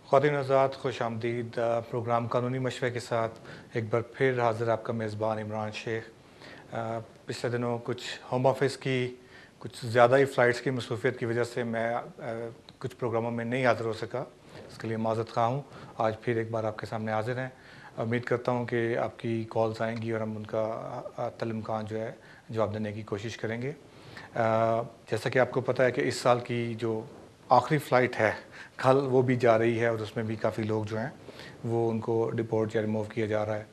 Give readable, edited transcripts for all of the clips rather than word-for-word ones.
ख़वातीन हज़रात खुश आमदीद। प्रोग्राम कानूनी मशवरे के साथ एक बार फिर हाज़िर आपका मेज़बान इमरान शेख। पिछले दिनों कुछ होम ऑफिस की कुछ ज़्यादा ही फ़्लाइट्स की मसरूफ़ियत की वजह से मैं कुछ प्रोग्रामों में नहीं हाज़िर हो सका, इसके लिए माज़रत ख़्वाह हूँ। आज फिर एक बार आपके सामने हाज़िर हैं। उम्मीद करता हूँ कि आपकी कॉल्स आएँगी और हम उनका तल्लुकान जो है जवाब देने की कोशिश करेंगे। जैसा कि आपको पता है कि इस साल की जो आखिरी फ़्लाइट है कल वो भी जा रही है और उसमें भी काफ़ी लोग जो हैं वो उनको डिपोर्ट या रिमूव किया जा रहा है।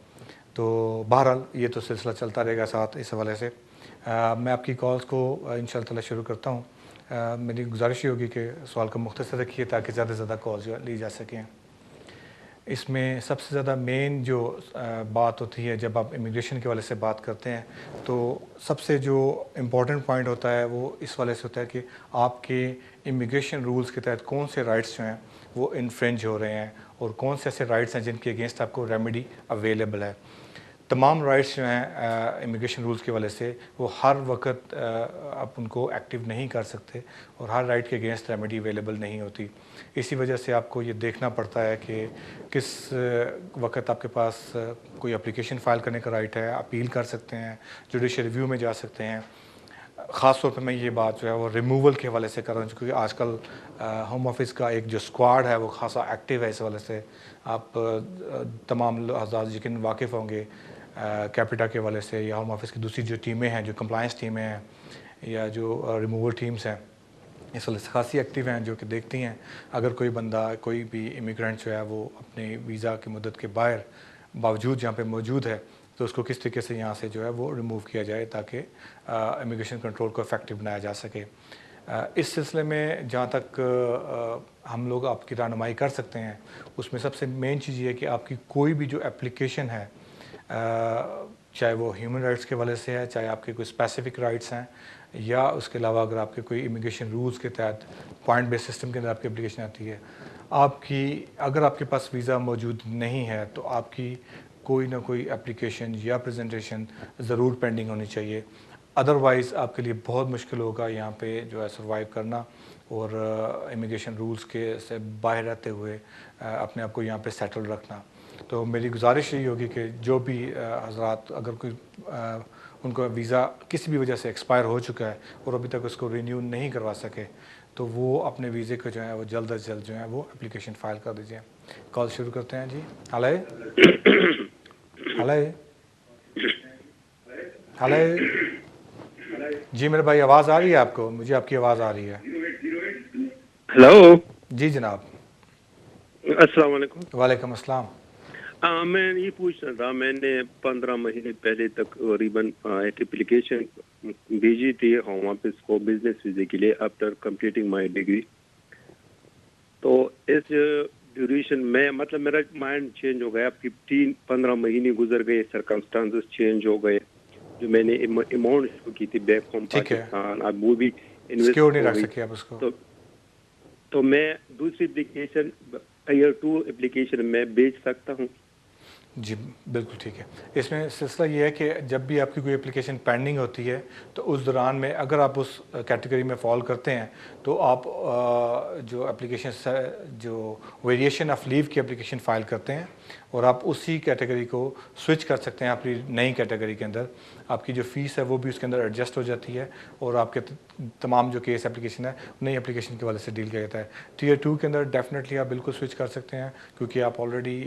तो बहरहाल ये तो सिलसिला चलता रहेगा साथ इस हवाले से। मैं आपकी कॉल्स को इंशाअल्लाह ताला शुरू करता हूँ। मेरी गुजारिश ये होगी कि सवाल को मुख्तसर रखिए ताकि ज़्यादा से ज़्यादा कॉल्स जो है ली जा सकें। इसमें सबसे ज़्यादा मेन जो बात होती है जब आप इमिग्रेशन के वाले से बात करते हैं, तो सबसे जो इम्पोर्टेंट पॉइंट होता है वो इस वाले से होता है कि आपके इमिग्रेशन रूल्स के तहत कौन से राइट्स जो हैं वो इन्फ्रिंज हो रहे हैं और कौन से ऐसे राइट्स हैं जिनके अगेंस्ट आपको रेमेडी अवेलेबल है। तमाम राइट्स जो हैं इमिग्रेशन रूल्स के वाले से वो हर वक्त आप उनको एक्टिव नहीं कर सकते और हर राइट के अगेंस्ट रेमेडी अवेलेबल नहीं होती। इसी वजह से आपको ये देखना पड़ता है कि किस वक्त आपके पास कोई एप्लीकेशन फ़ाइल करने का राइट है, अपील कर सकते हैं, जुडिशल रिव्यू में जा सकते हैं। ख़ास तौर पे मैं ये बात जो है वो रिमूवल के हवाले से कर रहा हूँ क्योंकि आजकल होम ऑफिस का एक जो स्क्वाड है वो खासा एक्टिव है। इस हवाले से आप तमाम हज़रात यकीन वाकिफ़ होंगे कैपिटा के हवाले से या होम ऑफिस की दूसरी जो टीमें हैं, जो कंप्लायंस टीमें हैं या जो रिमूवल टीम्स हैं, इस वजह से खासी एक्टिव हैं जो कि देखती हैं अगर कोई बंदा कोई भी इमिग्रेंट जो है वो अपने वीज़ा की मुद्दत के बावजूद यहाँ पे मौजूद है तो उसको किस तरीके से यहाँ से जो है वो रिमूव किया जाए ताकि इमिग्रेशन कंट्रोल को इफेक्टिव बनाया जा सके। इस सिलसिले में जहाँ तक हम लोग आपकी रहनुमाई कर सकते हैं उसमें सबसे मेन चीज़ ये है कि आपकी कोई भी जो एप्लीकेशन है, चाहे वो ह्यूमन राइट्स के हवाले से है, चाहे आपके कोई स्पेसिफिक राइट्स हैं या उसके अलावा अगर आपके कोई इमिग्रेशन रूल्स के तहत पॉइंट बेस्ड सिस्टम के अंदर आपकी एप्लीकेशन आती है, आपकी अगर आपके पास वीज़ा मौजूद नहीं है तो आपकी कोई ना कोई एप्लीकेशन या प्रेजेंटेशन ज़रूर पेंडिंग होनी चाहिए। अदरवाइज़ आपके लिए बहुत मुश्किल होगा यहाँ पे जो है सर्वाइव करना और इमिग्रेशन रूल्स के से बाहर रहते हुए अपने आप को यहाँ पे सेटल रखना। तो मेरी गुजारिश यही होगी कि जो भी हज़रात अगर कोई उनका वीज़ा किसी भी वजह से एक्सपायर हो चुका है और अभी तक उसको रिन्यू नहीं करवा सके तो वो अपने वीज़े को जो है वो जल्द अज जल्द जो है वो एप्लीकेशन फ़ाइल कर दीजिए। कॉल शुरू करते हैं जी। हेलो हेलो हेलो जी मेरे भाई, आवाज़ आ रही है आपको? मुझे आपकी आवाज़ आ रही है। हेलो जी जनाब। अस्सलाम वालेकुम। वालेकुम अस्सलाम। मैं ये पूछना था, मैंने 15 महीने पहले तकरीबन एक एप्लीकेशन भेजी थी होम ऑफिस को बिजनेस वीजे के लिए आफ्टर कंप्लीटिंग माय डिग्री। तो इस ड्यूरेशन में मतलब मेरा माइंड चेंज हो गया। 15 महीने गुजर गए, सर्कमस्टांसेस चेंज हो गए। जो मैंने अमाउंट शुरू की थी बैक फ्रॉम पाकिस्तान, अब वो भी इन्वेस्ट सिक्योर नहीं हो रख गई। सके आप उसको। तो मैं दूसरी एप्लीकेशन टायर 2 एप्लीकेशन में बेच सकता हूँ? जी बिल्कुल ठीक है। इसमें सिलसिला ये है कि जब भी आपकी कोई एप्लीकेशन पेंडिंग होती है तो उस दौरान में अगर आप उस कैटेगरी में फॉल करते हैं तो आप जो एप्लीकेशन जो वेरिएशन ऑफ लीव की एप्लीकेशन फ़ाइल करते हैं और आप उसी कैटेगरी को स्विच कर सकते हैं अपनी नई कैटेगरी के अंदर। आपकी जो फ़ीस है वो भी उसके अंदर एडजस्ट हो जाती है और आपके तमाम जो केस एप्लीकेशन है नई एप्लीकेशन के वाले से डील किया जाता है। टीयर 2 के अंदर डेफिनेटली आप बिल्कुल स्विच कर सकते हैं क्योंकि आप ऑलरेडी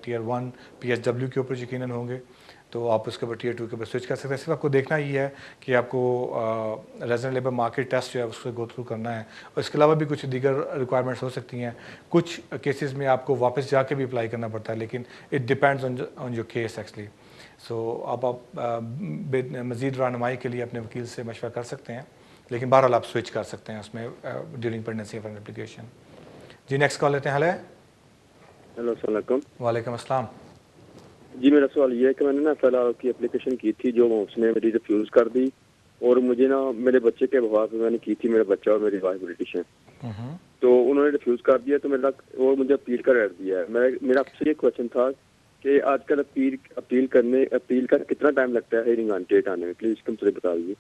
टीयर 1 PSW के ऊपर यकीनन होंगे, तो आप उसके ऊपर टीयर 2 के ऊपर स्विच कर सकते हैं। सिर्फ आपको देखना ही है कि आपको रेजिडेंट लेबर मार्केट टेस्ट जो है उसको गो थ्रू करना है और इसके अलावा भी कुछ दीगर रिक्वायरमेंट्स हो सकती हैं। कुछ केसेस में आपको वापस जाके भी अप्लाई करना पड़ता है लेकिन it depends on your case actually. So अब आप मज़ीद रहनुमाई के लिए अपने वकील से मशवरा कर सकते हैं, लेकिन बहरहाल आप स्विच कर सकते हैं उसमें during pregnancy of an application. जी नेक्स्ट कॉल लेते हैं। हेलो हेलो अस्सलाम वालेकुम। वालेकुम अस्सलाम। जी मेरा सवाल ये है कि मैंने ना फिलहाल की एप्लीकेशन की थी जो उसने मेरी रिफ्यूज़ कर दी और मुझे ना मेरे बच्चे के बवास में मैंने की थी, मेरा बच्चा और मेरी वाइफ ब्रिटिश है, तो उन्होंने रिफ्यूज़ कर दिया तो मेरा और मुझे अपील का रेट दिया है। मेरा आपसे ये क्वेश्चन था कि आजकल अपील का कितना टाइम लगता है हेयरिंग ऑन डेट आने में, प्लीज तुम मुझे बता दीजिए।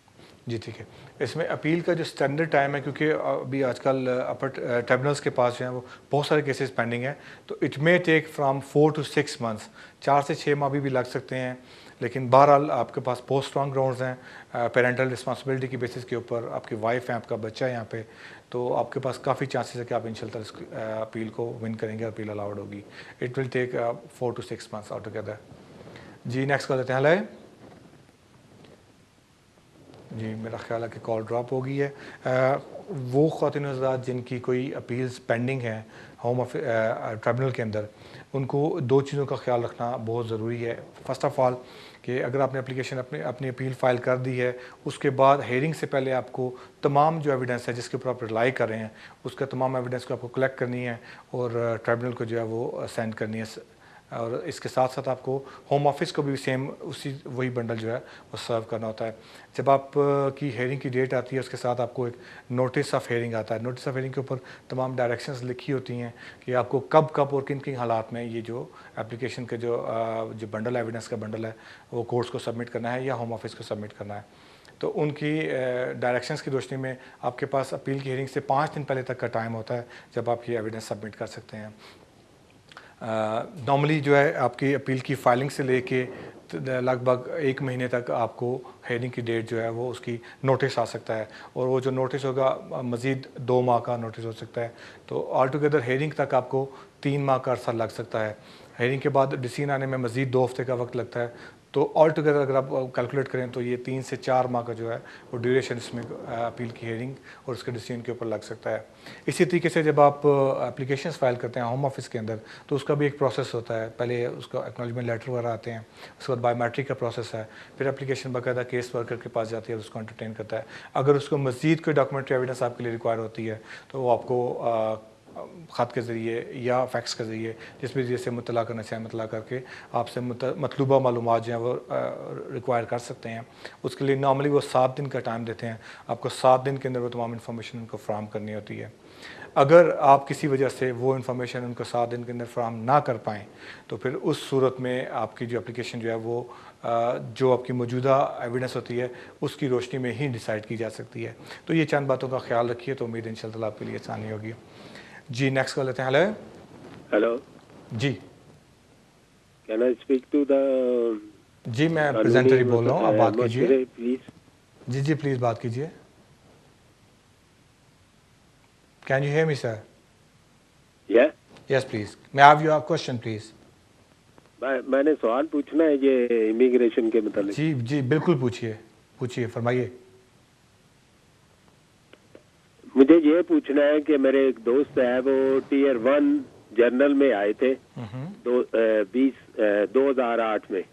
जी ठीक है। इसमें अपील का जो स्टैंडर्ड टाइम है, क्योंकि अभी आजकल अपर ट्रिब्यूनल्स के पास जो है वो बहुत सारे केसेस पेंडिंग हैं, तो it may take from 4 to 6 months, 4 से 6 माह भी लग सकते हैं। लेकिन बहरहाल आपके पास बहुत स्ट्रॉन्ग ग्राउंड्स हैं, पेरेंटल रिस्पॉन्सिबिलिटी की बेसिस के ऊपर, आपकी वाइफ है, आपका बच्चा है यहाँ पे, तो आपके पास काफ़ी चांसेस है कि आप इंशाल्लाह इस अपील को विन करेंगे, अपील अलाउड होगी। It will take 4 to 6 months all together. जी नेक्स्ट कर देते हैं। हेलो जी, मेरा ख्याल है कि कॉल ड्रॉप हो गई है। वो ख़वातीन हज़रात जिनकी कोई अपील्स पेंडिंग है होम ट्रिब्यूनल के अंदर, उनको दो चीज़ों का ख्याल रखना बहुत ज़रूरी है। फ़र्स्ट ऑफ़ ऑल कि अगर आपने एप्लीकेशन अपनी अपील फ़ाइल कर दी है, उसके बाद हेयरिंग से पहले आपको तमाम जो एविडेंस है जिसके ऊपर आप रिलाई कर रहे हैं, उसका तमाम एविडेंस को आपको कलेक्ट करनी है और ट्रिब्यूनल को जो है वो सेंड करनी है। और इसके साथ साथ आपको होम ऑफिस को भी सेम वही बंडल जो है वो सर्व करना होता है। जब आप की हेयरिंग की डेट आती है, उसके साथ आपको एक नोटिस ऑफ हेयरिंग आता है। नोटिस ऑफ हेयरिंग के ऊपर तमाम डायरेक्शंस लिखी होती हैं कि आपको कब कब और किन किन हालात में ये जो एप्लीकेशन के जो बंडल एविडेंस का बंडल है वो कोर्ट्स को सबमिट करना है या होम ऑफिस को सबमिट करना है। तो उनकी डायरेक्शंस की रोशनी में आपके पास अपील की हेयरिंग से 5 दिन पहले तक का टाइम होता है जब आप ये एविडेंस सबमिट कर सकते हैं। नॉर्मली जो है आपकी अपील की फाइलिंग से लेके लगभग 1 महीने तक आपको हेयरिंग की डेट जो है वो उसकी नोटिस आ सकता है, और वो जो नोटिस होगा मज़ीद 2 माह का नोटिस हो सकता है। तो ऑल टुगेदर हेयरिंग तक आपको 3 माह का अर्सा लग सकता है। हेयरिंग के बाद डिसीजन आने में मज़ीद 2 हफ्ते का वक्त लगता है। तो ऑल टुगेदर अगर आप कैलकुलेट करें तो ये 3 से 4 माह का जो है वो ड्यूरेशन इसमें अपील की हेयरिंग और उसके डिसीजन के ऊपर लग सकता है। इसी तरीके से जब आप एप्लीकेशंस फाइल करते हैं होम ऑफिस के अंदर, तो उसका भी एक प्रोसेस होता है। पहले उसका एक्नॉलेजमेंट लेटर वगैरह आते हैं, उसके बाद बायोमेट्रिक का प्रोसेस है, फिर एप्लीकेशन बाकायदा केस वर्कर के पास जाती है और उसको एंटरटेन करता है। अगर उसको मज़ीद कोई डॉक्यूमेंट्री एविडेंस आपके लिए रिक्वायर होती है तो वो आपको ख़त के ज़रिए या फैक्स के ज़रिए जिस भी जैसे मुतला करना चाहें मुतला करके आपसे मतलूबा मालूमात जो हैं वो रिक्वायर कर सकते हैं। उसके लिए नॉर्मली वो 7 दिन का टाइम देते हैं। आपको 7 दिन के अंदर वो तमाम इन्फॉर्मेशन उनको फ्राहम करनी होती है। अगर आप किसी वजह से वो इन्फॉर्मेशन उनको 7 दिन के अंदर फ्राहम ना कर पाएँ तो फिर उस सूरत में आपकी जो एप्लीकेशन जो है वो जो आपकी मौजूदा एविडेंस होती है उसकी रोशनी में ही डिसाइड की जा सकती है। तो ये चंद बातों का ख्याल रखिए, तो उम्मीद इंशाल्लाह आपके लिए आसानी होगी। जी नेक्स्ट कर लेते हैं। हेलो हेलो जी, can I speak to the जी मैं प्रेजेंटर ही बोल रहा हूँ, आप बात कीजिए। प्लीज। जी जी प्लीज़ बात कीजिए। Can you hear me sir? या यस प्लीज़, मैं हैव योर क्वेश्चन प्लीज़। मैंने सवाल पूछना है ये इमिग्रेशन के मतलब। जी जी बिल्कुल पूछिए, पूछिए फरमाइए। मुझे ये पूछना है कि मेरे एक दोस्त है वो Tier 1 जर्नल में आए थे 2008 में।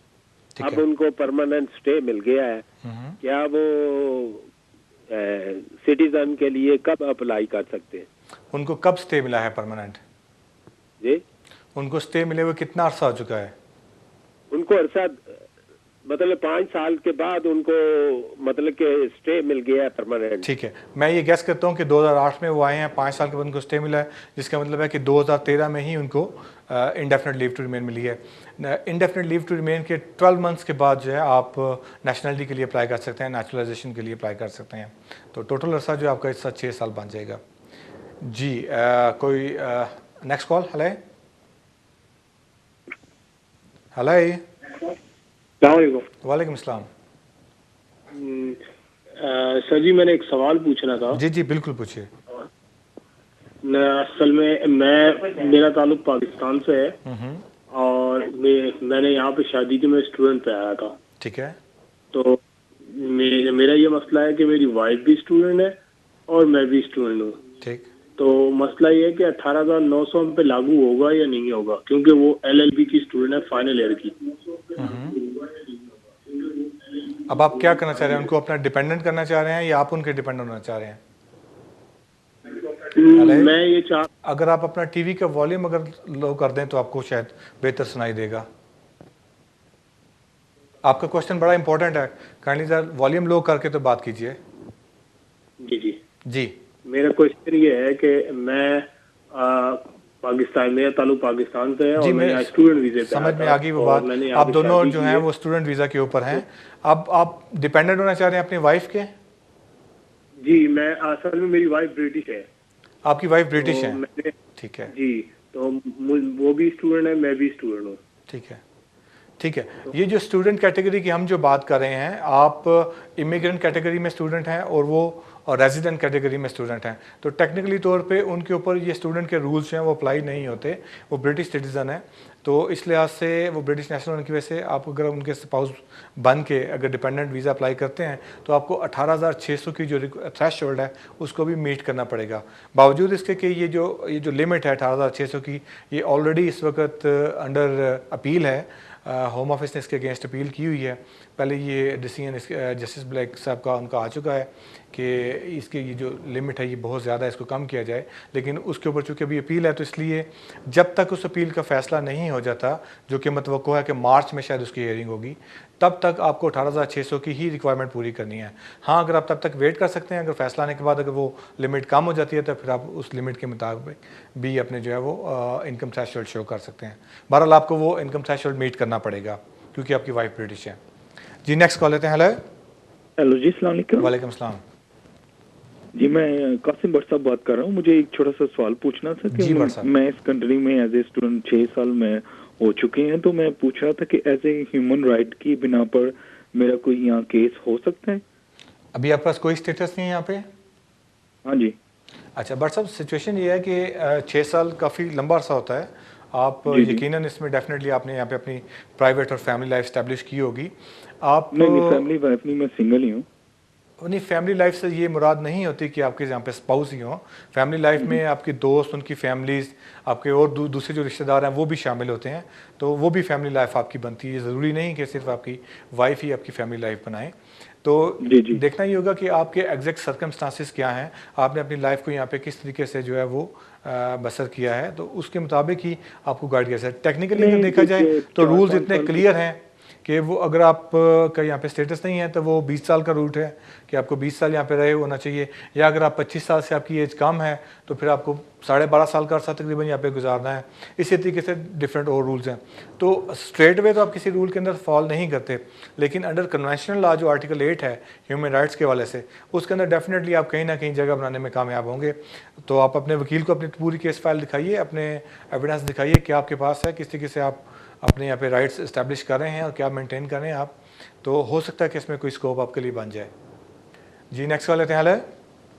अब उनको परमानेंट स्टे मिल गया है। क्या वो सिटीजन के लिए कब अप्लाई कर सकते हैं? उनको कब स्टे मिला है परमानेंट? जी उनको स्टे मिले हुए कितना अर्सा हो चुका है? उनको अरसा मतलब 5 साल के बाद उनको मतलब कि स्टे मिल गया है परमानेंट। ठीक है, मैं ये गैस करता हूँ कि 2008 में वो आए हैं, 5 साल के बाद उनको स्टे मिला है, जिसका मतलब है कि 2013 में ही उनको इंडेफिनेट लीव टू रिमेन मिली है। इंडेफिनेट लीव टू रिमेन के 12 मंथ्स के बाद जो है आप नेशनलिटी के लिए अप्लाई कर सकते हैं, नेचुरलाइजेशन के लिए अप्लाई कर सकते हैं। तो टोटल अरसा जो आपका इसका 6 साल बन जाएगा। जी कोई नेक्स्ट कॉल। हेलो हेलो वालेकुम अस्सलाम। सर जी मैंने एक सवाल पूछना था। जी जी बिल्कुल पूछिए। असल में मेरा ताल्लुक पाकिस्तान से है और मैंने यहाँ पे शादी के में स्टूडेंट पे आया था। ठीक है। तो मेरा ये मसला है कि मेरी वाइफ भी स्टूडेंट है और मैं भी स्टूडेंट हूँ। ठीक। तो मसला ये है कि 18,900 पे लागू होगा या नहीं होगा, क्योंकि वो LLB की स्टूडेंट है फाइनल ईयर की। अब आप क्या करना चाह रहे हैं? उनको अपना डिपेंडेंट करना चाह रहे हैं या आप उनके डिपेंडेंट होना चाह रहे हैं? मैं ये अगर आप अपना टीवी का वॉल्यूम अगर लो कर दें तो आपको शायद बेहतर सुनाई देगा। आपका क्वेश्चन बड़ा इंपॉर्टेंट है, काइंडली सर वॉल्यूम लो करके तो बात कीजिए। जी जी जी मेरा क्वेश्चन ये है कि मैं पाकिस्तान, मेरा ताल्लुक पाकिस्तान से है जी, और मैं मैं यहाँ स्टूडेंट वीज़े पे समझ आया में था आ गई वो और बात। मैंने यहाँ आप पे दोनों शादी जो की हैं है। वो स्टूडेंट वीज़ा के ऊपर हैं। अब आप डिपेंडेंट होना चाह रहे हैं अपनी वाइफ के? जी, मैं असल में मेरी वाइफ ब्रिटिश है, आपकी वाइफ ब्रिटिश तो हैं? मैंने ठीक है, जी, तो वो भी स्टूडेंट है, मैं भी स्टूडेंट हूँ। ठीक है, ठीक है। ये जो स्टूडेंट कैटेगरी की हम जो बात कर रहे हैं, आप इमिग्रेंट कैटेगरी में स्टूडेंट हैं और वो रेजिडेंट कैटेगरी में स्टूडेंट हैं, तो टेक्निकली तौर पे उनके ऊपर ये स्टूडेंट के रूल्स हैं वो अप्लाई नहीं होते। वो ब्रिटिश सिटीज़न है, तो इस लिहाज से वो ब्रिटिश नेशनल होने की वजह से आप अगर उनके स्पाउस बन के अगर डिपेंडेंट वीज़ा अप्लाई करते हैं तो आपको 18,600 की जो थ्रेश होल्ड है उसको भी मीट करना पड़ेगा। बावजूद इसके कि ये जो लिमिट है 18,600 की, ये ऑलरेडी इस वक्त अंडर अपील है। होम ऑफिस ने इसके अगेंस्ट अपील की हुई है। पहले ये डिसीजन जस्टिस ब्लैक साहब का उनका आ चुका है कि इसकी ये जो लिमिट है ये बहुत ज़्यादा है, इसको कम किया जाए, लेकिन उसके ऊपर चूँकि अभी अपील है तो इसलिए जब तक उस अपील का फ़ैसला नहीं हो जाता, जो कि मतवक्को है कि मार्च में शायद उसकी हियरिंग होगी, तब तक आपको 18,600 की ही रिक्वायरमेंट पूरी करनी है। हाँ, अगर आप तब तक वेट कर सकते हैं, अगर फैसला आने के बाद अगर वो लिमिट कम हो जाती है तो फिर आप उस लिमिट के मुताबिक भी अपने जो है वो इनकम थ्रेशोल्ड शो कर सकते हैं। बहरहाल आपको वो इनकम थ्रेशोल्ड मीट करना पड़ेगा क्योंकि आपकी वाइफ ब्रिटिश है। जी, नेक्स्ट कॉल लेते हैं। हेलो। हेलो जी, अस्सलाम वालेकुम। वालेकुम सलाम। जी, मैं कासिम भट्ट साहब बात कर रहा हूँ। मुझे एक छोटा सा सवाल पूछना था कि जी, भट्ट साहब। मैं इस कंट्री में एज ए स्टूडेंट 6 साल में हो चुके हैं, तो मैं पूछ रहा था कि एज ए ह्यूमन राइट की बिना पर मेरा कोई यहाँ केस हो सकता है? अभी आपके पास कोई स्टेटस नहीं है यहाँ पे? हाँ जी। अच्छा भट्ट साहब, सिचुएशन ये है कि 6 साल काफ़ी लंबा अरसा होता है। आप जी, जी। यकीनन इसमें डेफिनेटली आपने यहाँ पे अपनी प्राइवेट और फैमिली लाइफ स्टैब्लिश की होगी। आप नहीं, फैमिली वाइफ नहीं, मैं सिंगल ही हूँ। नहीं, फैमिली लाइफ से ये मुराद नहीं होती कि आपके यहाँ पे स्पाउस ही हों। फैमिली लाइफ में आपके दोस्त, उनकी फैमिलीज़, आपके और दूसरे जो रिश्तेदार हैं वो भी शामिल होते हैं, तो वो भी फैमिली लाइफ आपकी बनती है। ज़रूरी नहीं कि सिर्फ आपकी वाइफ ही आपकी फैमिली लाइफ बनाए। तो जी, जी। देखना ये होगा कि आपके एग्जैक्ट सर्कमस्टांसिस क्या हैं, आपने अपनी लाइफ को यहाँ पे किस तरीके से जो है वो बसर किया है, तो उसके मुताबिक ही आपको गाइड किया जाए। टेक्निकली अगर नहीं, देखा जाए देखिए, तो 4-5 रूल्स इतने साल की- क्लियर हैं कि वो अगर आप का यहाँ पे स्टेटस नहीं है तो वो 20 साल का रूट है कि आपको 20 साल यहाँ पे रहे होना चाहिए, या अगर आप 25 साल से आपकी एज कम है तो फिर आपको 12.5 साल का अर्सा तकरीबन यहाँ पे गुजारना है। इसी तरीके से डिफरेंट और रूल्स हैं, तो स्ट्रेट वे तो आप किसी रूल के अंदर फॉल नहीं करते, लेकिन अंडर कन्वेंशनल लॉ जो आर्टिकल 8 है ह्यूमन राइट्स के हवाले से, उसके अंदर डेफिनेटली आप कहीं ना कहीं जगह बनाने में कामयाब होंगे। तो आप अपने वकील को अपनी पूरी केस फाइल दिखाइए, अपने एविडेंस दिखाइए क्या आपके पास है, किस तरीके से आप अपने यहाँ पे राइट्स इस्टेब्लिश कर रहे हैं और क्या मेंटेन कर रहे हैं आप, तो हो सकता है कि इसमें कोई स्कोप आपके लिए बन जाए। जी, नेक्स्ट कॉल लेते हैं। हेलो।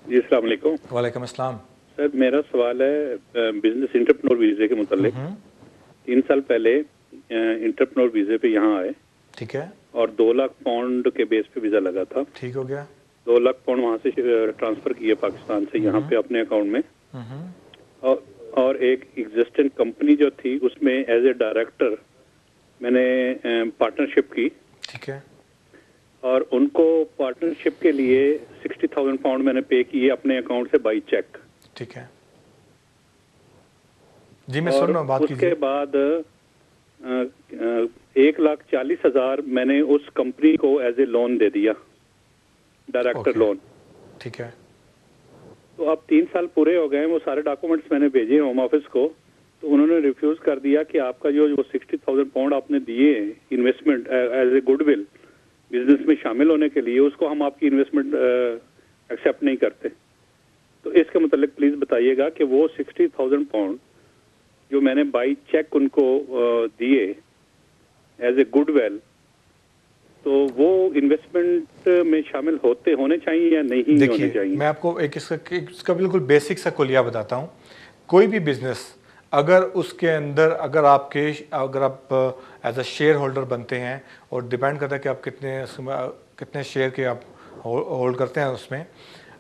जी, अस्सलाम वालेकुम। वालेकुम अस्सलाम। सर, मेरा सवाल है बिजनेस इंटरप्रेन्योर वीज़े के मुतालिक। 3 साल पहले इंटरप्रेन्योर वीज़े पे यहाँ आए, ठीक है, और 2 लाख पाउंड के बेस पे वीज़ा लगा था। ठीक हो गया। 2 लाख पाउंड वहाँ से ट्रांसफ़र किए पाकिस्तान से यहाँ पे अपने अकाउंट में, और एक एग्जिस्टिंग कंपनी जो थी उसमें एज ए डायरेक्टर मैंने पार्टनरशिप की, ठीक है, और उनको पार्टनरशिप के लिए 60,000 पाउंड मैंने पे किए अपने अकाउंट से बाई चेक। ठीक है जी, मैं सुन रहा हूँ, बात उसके कीजिए। बाद 1,40,000 मैंने उस कंपनी को एज ए लोन दे दिया, डायरेक्टर ओके। लोन। ठीक है, तो अब 3 साल पूरे हो गए, वो सारे डॉक्यूमेंट्स मैंने भेजे होम ऑफिस को, तो उन्होंने रिफ्यूज कर दिया कि आपका जो 60,000 पाउंड आपने दिए investment as a goodwill business में शामिल होने के लिए, उसको हम आपकी इन्वेस्टमेंट एक्सेप्ट नहीं करते। तो इसके मतलब प्लीज बताइएगा कि वो 60,000 पाउंड जो मैंने बाई चेक उनको दिए एज ए गुडविल, तो वो इन्वेस्टमेंट में शामिल होने चाहिए या नहीं होने देखिए चाहिए? मैं आपको इसका बिल्कुल बेसिक सा कुलिया बताता हूँ। कोई भी बिजनेस अगर उसके अंदर अगर आप एज अ शेयर होल्डर बनते हैं, और डिपेंड करता है कि आप कितने शेयर के आप होल्ड करते हैं उसमें,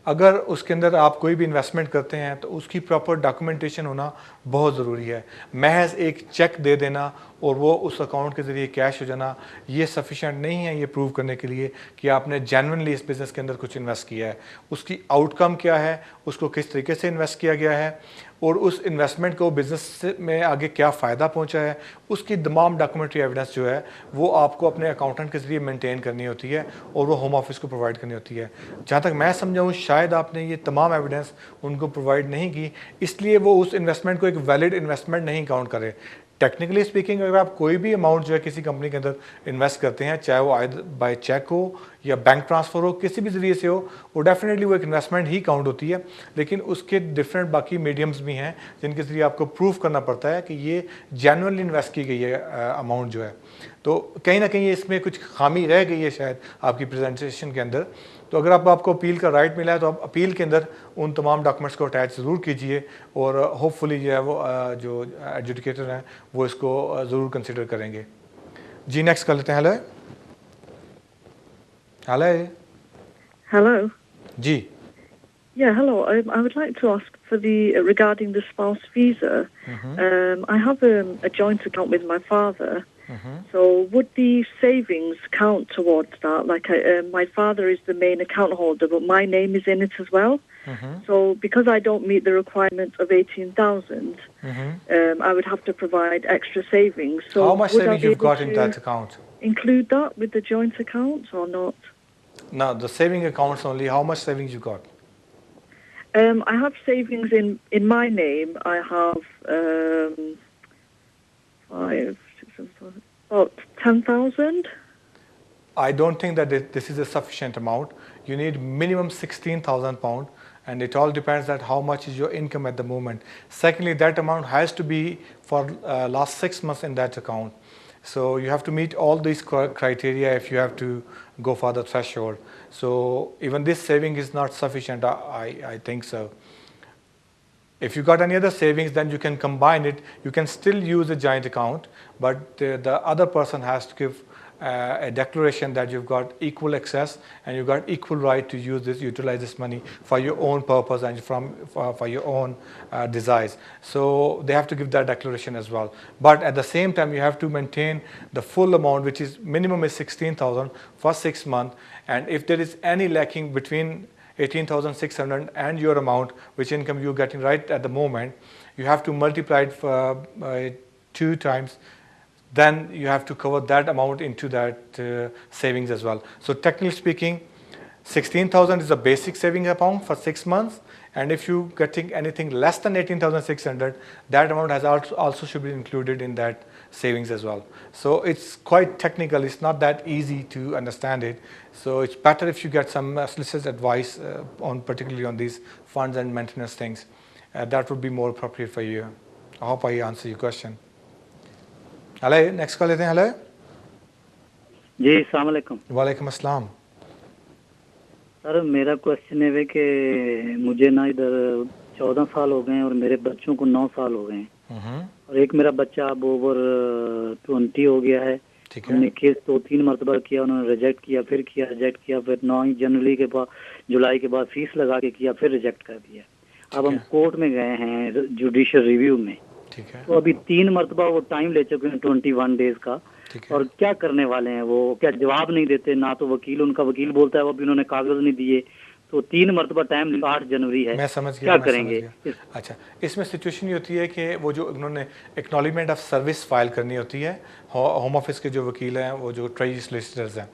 अगर उसके अंदर आप कोई भी इन्वेस्टमेंट करते हैं तो उसकी प्रॉपर डॉक्यूमेंटेशन होना बहुत ज़रूरी है। महज एक चेक दे देना और वो उस अकाउंट के ज़रिए कैश हो जाना ये सफिशेंट नहीं है ये प्रूव करने के लिए कि आपने जेन्युइनली इस बिज़नेस के अंदर कुछ इन्वेस्ट किया है। उसकी आउटकम क्या है, उसको किस तरीके से इन्वेस्ट किया गया है, और उस इन्वेस्टमेंट को बिज़नेस में आगे क्या फ़ायदा पहुंचा है, उसकी तमाम डॉक्यूमेंट्री एविडेंस जो है वो आपको अपने अकाउंटेंट के ज़रिए मेंटेन करनी होती है और वो होम ऑफिस को प्रोवाइड करनी होती है। जहाँ तक मैं समझाऊँ, शायद आपने ये तमाम एविडेंस उनको प्रोवाइड नहीं की, इसलिए वो उस इन्वेस्टमेंट को एक वैलिड इन्वेस्टमेंट नहीं काउंट करे। टेक्निकली स्पीकिंग, अगर आप कोई भी अमाउंट जो है किसी कंपनी के अंदर इन्वेस्ट करते हैं, चाहे वो बाय चेक हो या बैंक ट्रांसफ़र हो, किसी भी ज़रिए से हो, वो डेफिनेटली वो एक इन्वेस्टमेंट ही काउंट होती है। लेकिन उसके डिफरेंट बाकी मीडियम्स भी हैं जिनके ज़रिए आपको प्रूव करना पड़ता है कि ये जेन्युइनली इन्वेस्ट की गई है अमाउंट जो है। तो कहीं ना कहीं इसमें कुछ खामी रह गई है शायद आपकी प्रेजेंटेशन के अंदर। तो अगर आपको अपील का राइट मिला है तो आप अपील के अंदर उन तमाम डॉक्यूमेंट्स को अटैच ज़रूर कीजिए और होपफुली जो है वो जो एडजुडिकेटर हैं वो इसको ज़रूर कंसिडर करेंगे। जी नेक्स्ट कर लेते हैं। Hello hello Hello. जी। Yeah, hello. I would like to ask for regarding the spouse visa. I have a joint account with my father. So would the savings count towards that? Like my father is the main account holder, but my name is in it as well. So because I don't meet the requirement of 18,000, I would have to provide extra savings. So how much would I savings be you've able got in to that account? include that with the joint account or not? No, the saving accounts only. How much savings you got? I have savings in my name. I have 5, 6, 7, 8, about 10,000. I don't think that this is a sufficient amount. You need minimum £16,000, and it all depends that how much is your income at the moment. Secondly, that amount has to be for last 6 months in that account. So you have to meet all these criteria if you have to go for the threshold. So even this saving is not sufficient, I think so. If you got any other savings, then you can combine it. You can still use a joint account, but the other person has to give a declaration that you've got equal access and you've got equal right to utilize this money for your own purpose and for your own desires. So they have to give that declaration as well. But at the same time, you have to maintain the full amount, which is minimum is 16,000 for 6 months. And if there is any lacking between 18,600 and your amount, which income you're getting right at the moment, you have to multiply it by 2 times. Then you have to cover that amount into that savings as well. So technically speaking, 16,000 is a basic saving account for 6 months, and if you getting anything less than 18,600, that amount has also should be included in that savings as well. So it's quite technical. It's not that easy to understand it. So it's better if you get some solicitor's advice particularly on these funds and maintenance things. That would be more appropriate for you. I hope I answer your question. Hello, next call लेते हैं। Hello जी, अस्सलाम वालेकुम। वालेकुम अस्सलाम। Sir मेरा question है कि मुझे ना इधर 14 साल हो गए हैं और मेरे बच्चों को 9 साल हो गए हैं और एक मेरा बच्चा अब ओवर 20 हो गया है। हमने केस 2-3 मरतबा किया, उन्होंने रिजेक्ट किया, फिर किया, रिजेक्ट किया, फिर 9 जनवरी के बाद जुलाई के बाद फीस लगा के किया, फिर रिजेक्ट कर दिया। अब हम कोर्ट में गए हैं जुडिशियल रिव्यू में, तो अभी 3 मरतबा वो टाइम ले चुके हैं 21 डेज का, और क्या करने वाले हैं वो? क्या जवाब नहीं देते ना, तो वकील उनका वकील बोलता है वो अभी उन्होंने कागज नहीं दिए, तो 3 मरतबा टाइम 8 जनवरी है। मैं समझ गया, क्या करेंगे? अच्छा, इसमें सिचुएशन ये होती है कि वो जो उन्होंने एक्नॉलेजमेंट ऑफ सर्विस फाइल करनी होती है, होम ऑफिस के जो वकील हैं, वो जो ट्रेजरी सोलिसिटर्स हैं,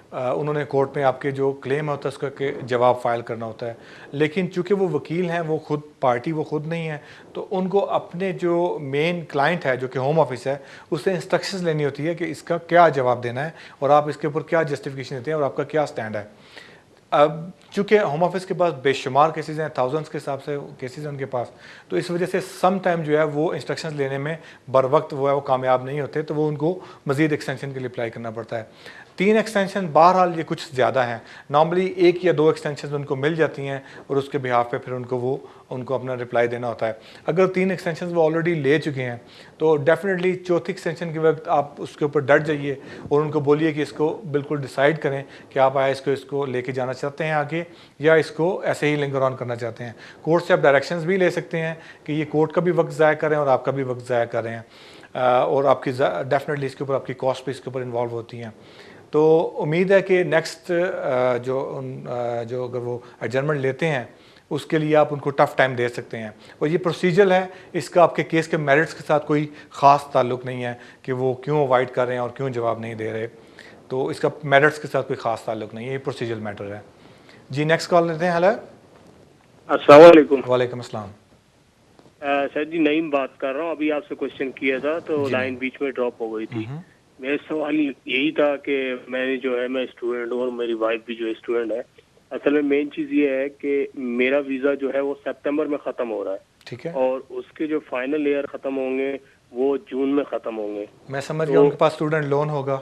उन्होंने कोर्ट में आपके जो क्लेम होता है उसका के जवाब फाइल करना होता है। लेकिन चूंकि वो वकील हैं, वो खुद पार्टी वो खुद नहीं है, तो उनको अपने जो मेन क्लाइंट है जो कि होम ऑफिस है, उससे इंस्ट्रक्शंस लेनी होती है कि इसका क्या जवाब देना है और आप इसके ऊपर क्या जस्टिफिकेशन देते हैं और आपका क्या स्टैंड है। अब चूँकि होम ऑफिस के पास बेशुमार केसेस हैं, थाउजेंड्स के हिसाब से केसेस हैं उनके पास, तो इस वजह से सम टाइम जो है वो इंस्ट्रक्शंस लेने में बर वक्त वो है वो कामयाब नहीं होते, तो वो उनको मज़ीद एक्सटेंशन के लिए अप्लाई करना पड़ता है। 3 एक्सटेंशन बहरहाल ये कुछ ज़्यादा हैं, नॉर्मली 1 या 2 एक्सटेंशन उनको मिल जाती हैं और उसके बिहाफ पे फिर उनको अपना रिप्लाई देना होता है। अगर 3 एक्सटेंशन वो ऑलरेडी ले चुके हैं तो डेफिनेटली चौथी एक्सटेंशन के वक्त आप उसके ऊपर डट जाइए और उनको बोलिए कि इसको बिल्कुल डिसाइड करें कि आप आया इसको लेके जाना चाहते हैं आगे या इसको ऐसे ही लिंगर ऑन करना चाहते हैं। कोर्ट से आप डायरेक्शंस भी ले सकते हैं कि ये कोर्ट का भी वक्त ज़ाया करें और आपका भी वक्त ज़ाया कर रहे हैं, और आपकी डेफिनेटली इसके ऊपर आपकी कॉस्ट भी इसके ऊपर इन्वॉल्व होती हैं। तो उम्मीद है कि नेक्स्ट जो अगर वो एडजर्नमेंट लेते हैं उसके लिए आप उनको टफ़ टाइम दे सकते हैं। और ये प्रोसीजर है, इसका आपके केस के मेरिट्स के साथ कोई ख़ास ताल्लुक़ नहीं है कि वो क्यों अवॉइड कर रहे हैं और क्यों जवाब नहीं दे रहे, तो इसका मेरिट्स के साथ कोई ख़ास ताल्लुक़ नहीं है, ये प्रोसीजर मैटर है। जी नेक्स्ट कॉल लेते हैं। हेलो, अस्सलाम वालेकुम। वालेकुम अस्सलाम। सर जी नईम बात कर रहा हूँ। अभी आपसे क्वेश्चन किया था तो लाइन बीच में ड्रॉप हो गई थी। मेरा सवाल यही था कि मैंने जो है, मैं स्टूडेंट हूँ और मेरी वाइफ भी जो है स्टूडेंट है। असल में मेन चीज़ ये है कि मेरा वीज़ा जो है वो सितंबर में ख़त्म हो रहा है, ठीक है, और उसके जो फाइनल ईयर ख़त्म होंगे वो जून में ख़त्म होंगे। मैं समझ गया। उनके पास स्टूडेंट लोन होगा।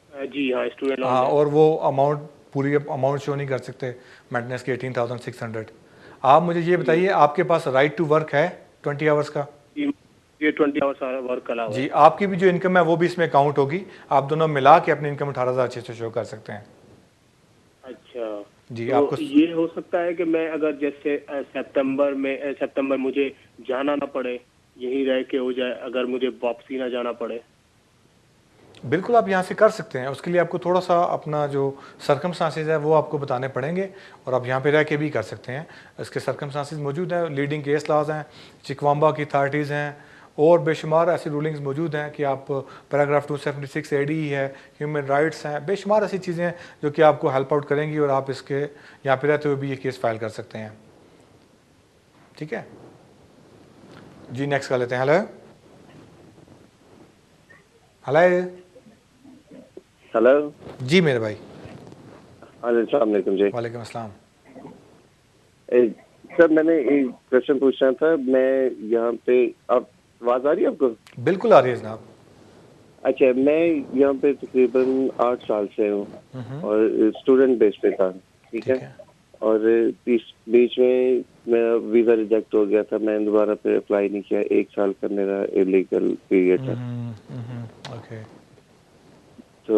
जी हाँ, स्टूडेंट लोन हाँ, है। और वो अमाउंट पूरी अमाउंट शो नहीं कर सकते मेंटेनेंस की 18,600। आप मुझे ये बताइए, आपके पास राइट टू वर्क है 20 आवर्स का? ये 20 आवर्स वर्क अलाउ जी, है। आपकी भी जो इनकम है वो भी इसमें काउंट होगी। आप दोनों मिला के अपनी इनकम 18,600 शो कर सकते हैं। अच्छा जी, तो आपको ये हो सकता है कि मैं अगर जैसे सितंबर मुझे जाना ना पड़े, यहीं रह के हो जाए, अगर मुझे वापसी ना जाना पड़े। बिल्कुल आप यहाँ से कर सकते हैं। उसके लिए आपको थोड़ा सा अपना जो सर्कमस्टांसेस है वो आपको बताने पड़ेंगे, और आप यहाँ पे रह के भी कर सकते हैं। इसके सर्कमस्टांसेस मौजूद हैं, लीडिंग केस लॉज हैं, चिकवाम्बा की अथॉरिटीज़ हैं, और बेशुमार ऐसी रूलिंग्स मौजूद हैं कि आप पैराग्राफ 276 एडी है, ह्यूमन राइट्स हैं, बेशुमार ऐसी चीज़ें हैं जो कि आपको हेल्प आउट करेंगी, और आप इसके यहाँ पे रहते हुए भी ये केस फाइल कर सकते हैं। ठीक है जी, नेक्स्ट कर लेते हैं। हेलो हेलो हेलो जी मेरे भाई। अस्सलाम वालेकुम जी। वालेकुम अस्सलाम। सर मैंने एक क्वेश्चन पूछना था। मैं यहाँ पे, आप आवाज आ रही है आपको? बिल्कुल आ रही है जनाब। अच्छा, मैं यहाँ पे तकरीबन 8 साल से हूँ और स्टूडेंट बेस पे था। ठीक है, और इस बीच में मेरा वीज़ा रिजेक्ट हो गया था। मैंने दोबारा पे अप्लाई नहीं किया। 1 साल का मेरा इलीगल पीरियड था। ओके, तो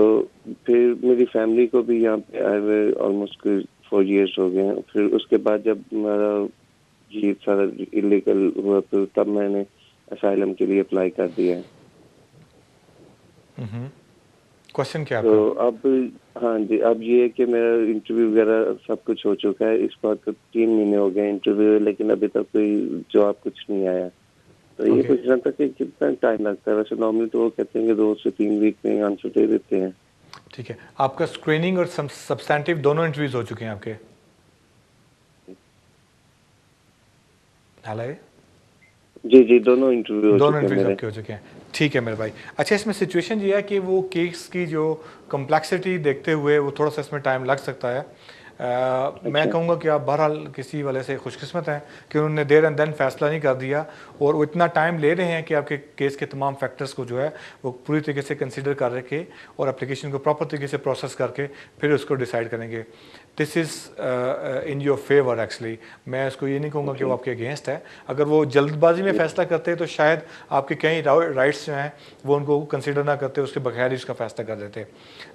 फिर मेरी फैमिली को भी यहाँ पे आए हुए ऑलमोस्ट 4 इयर्स हो गए हैं। फिर उसके बाद जब मेरा ये सारा इलीगल हुआ तो तब मैंने असाइलम के लिए अप्लाई कर दिया है। क्वेश्चन क्या तो आपका? अब हाँ जी, अब ये है कि मेरा इंटरव्यू वगैरह सब कुछ हो चुका है। इस बात को 3 महीने हो गए इंटरव्यू, लेकिन अभी तक कोई जवाब कुछ नहीं आया। तो ये पूछ रहा था कि कितना टाइम लगता है? वैसे नॉर्मली तो वो कहते हैं कि 2 से 3 वीक में आंसर दे देते हैं। ठीक है, आपका स्क्रीनिंग और सब्सटेंटिव दोनों इंटरव्यूज हो चुके हैं आपके? हेलो जी जी, दोनों इंटरव्यू आपके हो चुके हैं। ठीक है मेरे भाई। अच्छा, इसमें सिचुएशन ये है कि वो केस की जो कम्प्लेक्सिटी देखते हुए वो थोड़ा सा इसमें टाइम लग सकता है। मैं कहूँगा कि आप बहरहाल किसी वाले से खुशकिस्मत हैं कि उन्होंने देर एंड देन फैसला नहीं कर दिया, और वो इतना टाइम ले रहे हैं कि आपके केस के तमाम फैक्टर्स को जो है वो पूरी तरीके से कंसिडर कर रखे और एप्लीकेशन को प्रॉपर तरीके से प्रोसेस करके फिर उसको डिसाइड करेंगे। This is in your favour actually. मैं इसको ये नहीं कहूँगा कि वो आपके अगेंस्ट है। अगर वो जल्दबाजी में फैसला करते तो शायद आपके कई राइट्स जो हैं वो उनको कंसिडर ना करते, उसके बगैर ही उसका फैसला कर देते।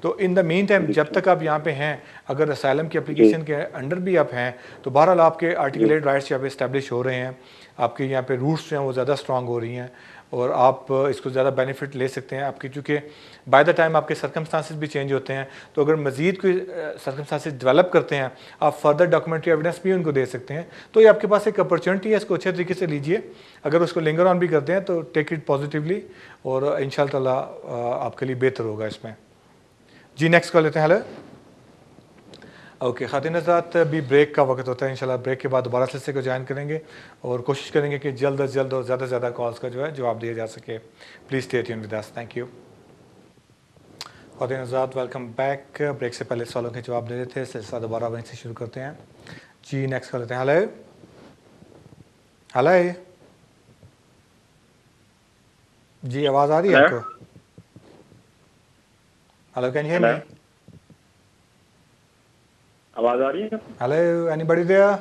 तो इन द मीन टाइम जब तक आप यहाँ पे हैं, अगर असाइलम की एप्लीकेशन के अंडर भी आप हैं, तो बहरहाल आपके आर्टिकुलेट राइट्स यहाँ पे इस्टेब्लिश हो रहे हैं, आपके यहाँ पे रूट्स जो हैं वो ज़्यादा स्ट्रॉन्ग हो रही हैं, और आप इसको ज़्यादा बेनिफिट ले सकते हैं आपकी, चूँकि बाय द टाइम आपके सर्कमस्टांसेस भी चेंज होते हैं। तो अगर मज़ीद कोई सर्कमस्टांसेस डेवलप करते हैं, आप फर्दर डॉक्यूमेंट्री एविडेंस भी उनको दे सकते हैं। तो ये आपके पास एक अपॉर्चुनिटी है, इसको अच्छे तरीके से लीजिए। अगर उसको लिंगर ऑन भी करते हैं तो टेक इट पॉजिटिवली, और इंशाल्लाह ताला आपके लिए बेहतर होगा इसमें। जी नेक्स्ट कॉल लेते हैं। हेलो ओके, खातिन हज़रात, अभी ब्रेक का वक्त होता है। इंशाल्लाह ब्रेक के बाद दोबारा सिलसिले को ज्वाइन करेंगे और कोशिश करेंगे कि जल्द अज जल्द और ज़्यादा से ज़्यादा कॉल्स का जो है जवाब दिया जा सके। Please stay tuned with us. Thank you. खातिन हज़रात, वेलकम बैक। ब्रेक से पहले सवालों के जवाब दे रहे थे, सिलसिला दोबारा वहीं से शुरू करते हैं। जी नेक्स्ट कर लेते हैं। हेलो हेलो जी, आवाज़ आ रही है आपको? Hello, can you hear me? आवाज आ रही है? Hello, anybody there?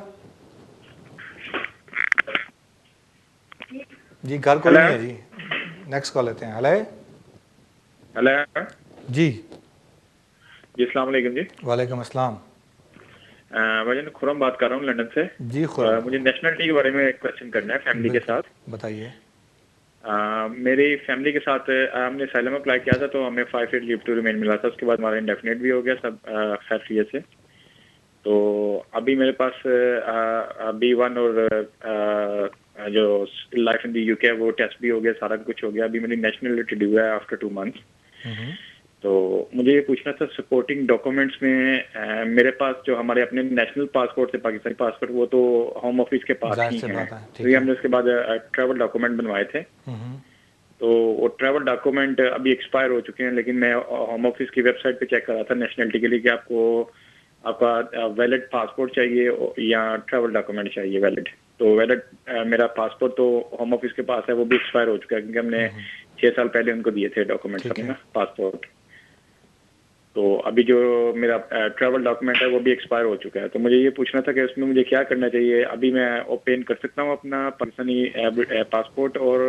जी घर कोई नहीं है जी। नेक्स्ट कॉल लेते हैं। हेलो हेलो जी। जी अस्सलाम वालेकुम जी। वालेकुम अस्सलाम। भाईजान खुरम बात कर रहा हूँ लंदन से जी। खुरम, मुझे नेशनलिटी के बारे में एक क्वेश्चन करना है फैमिली के साथ। बताइए। मेरी फैमिली के साथ हमने असाइलम अप्लाई किया था, तो हमें 5 ईयर लीव टू रिमेन मिला था। उसके बाद हमारा इंडेफिनेट भी हो गया सब खैरियत से। तो अभी मेरे पास B1 और जो लाइफ इन द यूके है वो टेस्ट भी हो गया, सारा कुछ हो गया। अभी मेरी नेशनलिटी ड्यू है आफ्टर 2 मंथ्स। तो मुझे ये पूछना था सपोर्टिंग डॉक्यूमेंट्स में मेरे पास जो हमारे अपने नेशनल पासपोर्ट से पाकिस्तानी पासपोर्ट वो तो होम ऑफिस के पास ही है, तो ये हमने उसके बाद ट्रैवल डॉक्यूमेंट बनवाए थे। तो वो ट्रैवल डॉक्यूमेंट अभी एक्सपायर हो चुके हैं, लेकिन मैं होम ऑफिस की वेबसाइट पे चेक कर रहा था नेशनलिटी के लिए कि आपका वैलिड पासपोर्ट चाहिए या ट्रैवल डॉक्यूमेंट चाहिए वैलिड। तो वैलिड मेरा पासपोर्ट तो होम ऑफिस के पास है, वो भी एक्सपायर हो चुका है क्योंकि हमने 6 साल पहले उनको दिए थे डॉक्यूमेंट्स अपने ना पासपोर्ट। तो अभी जो मेरा ट्रैवल डॉक्यूमेंट है वो भी एक्सपायर हो चुका है। तो मुझे ये पूछना था कि उसमें मुझे क्या करना चाहिए। अभी मैं ओपन कर सकता हूँ अपना पाकिस्तानी पासपोर्ट और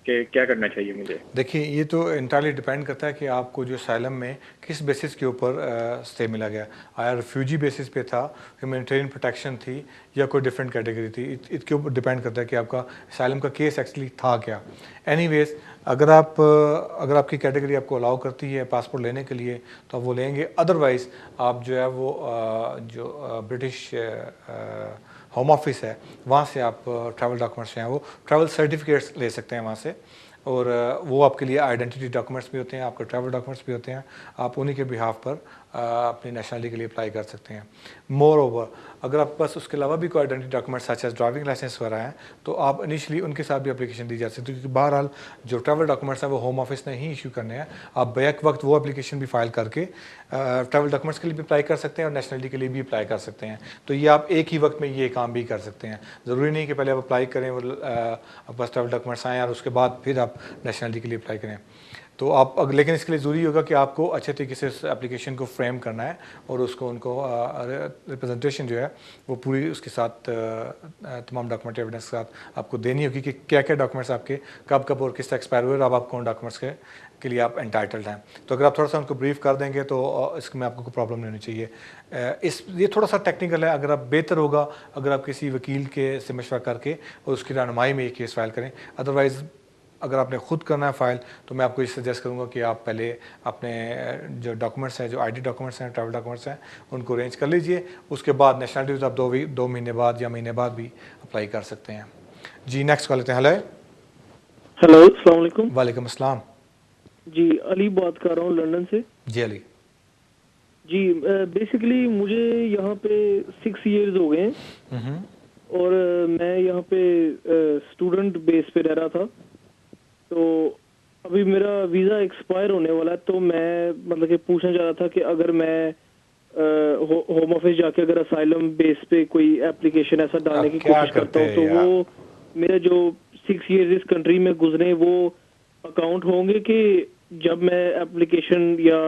क्या करना चाहिए मुझे? देखिए, ये तो इंटायरली डिपेंड करता है कि आपको जो साइलम में किस बेसिस के ऊपर स्टे मिला गया। आया रिफ्यूजी बेसिस पे था, ह्यूमैनिटेरियन प्रोटेक्शन थी, या कोई डिफरेंट कैटेगरी थी। इसके ऊपर डिपेंड करता है कि आपका साइलम का केस एक्चुअली था क्या। एनीवेज, अगर आपकी कैटेगरी आपको अलाउ करती है पासपोर्ट लेने के लिए तो आप वो लेंगे। अदरवाइज़ आप जो है वो जो ब्रिटिश होम ऑफिस है वहाँ से आप ट्रैवल डॉक्यूमेंट्स हैं वो ट्रैवल सर्टिफिकेट्स ले सकते हैं वहाँ से, और वो आपके लिए आइडेंटिटी डॉक्यूमेंट्स भी होते हैं, आपके ट्रैवल डॉक्यूमेंट्स भी होते हैं। आप उन्हीं के बिहाफ पर अपनी नेशनलिटी के लिए अप्लाई कर सकते हैं। मोर ओवर, अगर आपके पास उसके अलावा भी कोई identity documents such as driving licence वगैरह हैं तो आप इनिशियली उनके साथ भी एप्लीकेशन दी जा सकती है, क्योंकि बहरहाल जो ट्रैवल डॉक्यूमेंट्स हैं वो होम ऑफिस ने ही इशू करने हैं। आप बैक वक्त वो एप्लीकेशन भी फाइल करके ट्रैवल डॉक्यूमेंट्स के लिए भी अप्लाई कर सकते हैं और नेशनलिटी के लिए भी अप्लाई कर सकते हैं। तो ये आप एक ही वक्त में ये काम भी कर सकते हैं। ज़रूरी नहीं कि पहले आप अप्लाई करें, आपके पास ट्रैवल डॉक्यूमेंट्स आएँ और उसके बाद फिर आप नेशनलिटी के लिए अप्लाई करें। तो आप लेकिन इसके लिए ज़रूरी होगा कि आपको अच्छे तरीके से उस एप्लीकेशन को फ्रेम करना है और उनको रिप्रेजेंटेशन जो है वो पूरी उसके साथ तमाम डॉक्यूमेंट एविडेंस के साथ आपको देनी होगी कि क्या क्या डॉक्यूमेंट्स आपके कब और किस तरह एक्सपायर हुए और आप कौन डॉक्यूमेंट्स के लिए आप एंटाइटल्ड हैं। तो अगर आप थोड़ा सा उनको ब्रीफ कर देंगे तो इसमें आपको कोई प्रॉब्लम नहीं होनी चाहिए। ये थोड़ा सा टेक्निकल है, अगर आप बेहतर होगा अगर आप किसी वकील के से मशवरा करके और उसकी रहनुमाई में ये केस फाइल करें। अदरवाइज़ अगर आपने खुद करना है फ़ाइल तो मैं आपको ये सजेस्ट करूँगा कि आप पहले अपने जो डॉक्यूमेंट्स हैं, जो आईडी डॉक्यूमेंट्स हैं, ट्रैवल डॉक्यूमेंट्स हैं, उनको अरेंज कर लीजिए। उसके बाद नेशनलिटी आप 2 महीने बाद या महीने बाद भी अप्लाई कर सकते हैं। जी, नेक्स्ट कॉल लेते हैं। हेलो, अस्सलाम वालेकुम। वालेकुम अस्सलाम। जी, अली बात कर रहा हूँ लंदन से। जी अली जी, बेसिकली मुझे यहाँ पे 6 इयर्स हो गए हैं और मैं यहाँ पे स्टूडेंट बेस पे रह रहा था। तो अभी मेरा वीज़ा एक्सपायर होने वाला है, तो मैं मतलब कि पूछना चाह रहा था कि अगर मैं होम ऑफिस जाके अगर असाइलम बेस पे कोई एप्लीकेशन ऐसा डालने की कोशिश करता हूँ तो वो मेरा जो 6 इयर्स इस कंट्री में गुजरे वो अकाउंट होंगे कि जब मैं एप्लीकेशन या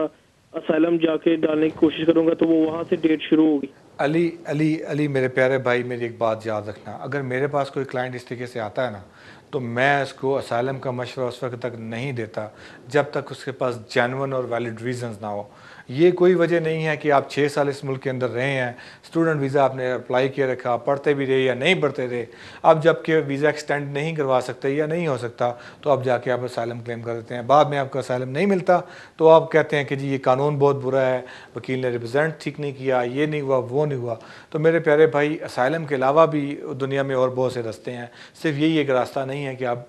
असाइलम जाके डालने की कोशिश करूंगा तो वो वहाँ से डेट शुरू होगी। अली मेरे प्यारे भाई, मेरी एक बात याद रखना, अगर मेरे पास कोई क्लाइंट इस तरीके से आता है ना तो मैं उसको असाइलम का मशवरा उस वक्त तक नहीं देता जब तक उसके पास जेन्युइन और वैलिड रीजंस ना हो। ये कोई वजह नहीं है कि आप 6 साल इस मुल्क के अंदर रहे हैं, स्टूडेंट वीज़ा आपने अप्लाई किया रखा, पढ़ते भी रहे या नहीं पढ़ते रहे, अब जबकि वीज़ा एक्सटेंड नहीं करवा सकते या नहीं हो सकता तो अब जाके आप असाइलम क्लेम कर देते हैं। बाद में आपका असाइलम नहीं मिलता तो आप कहते हैं कि जी ये कानून बहुत बुरा है, वकील ने रिप्रेजेंट ठीक नहीं किया, ये नहीं हुआ, वो नहीं हुआ। तो मेरे प्यारे भाई, असाइलम के अलावा भी दुनिया में और बहुत से रास्ते हैं, सिर्फ यही एक रास्ता नहीं है कि आप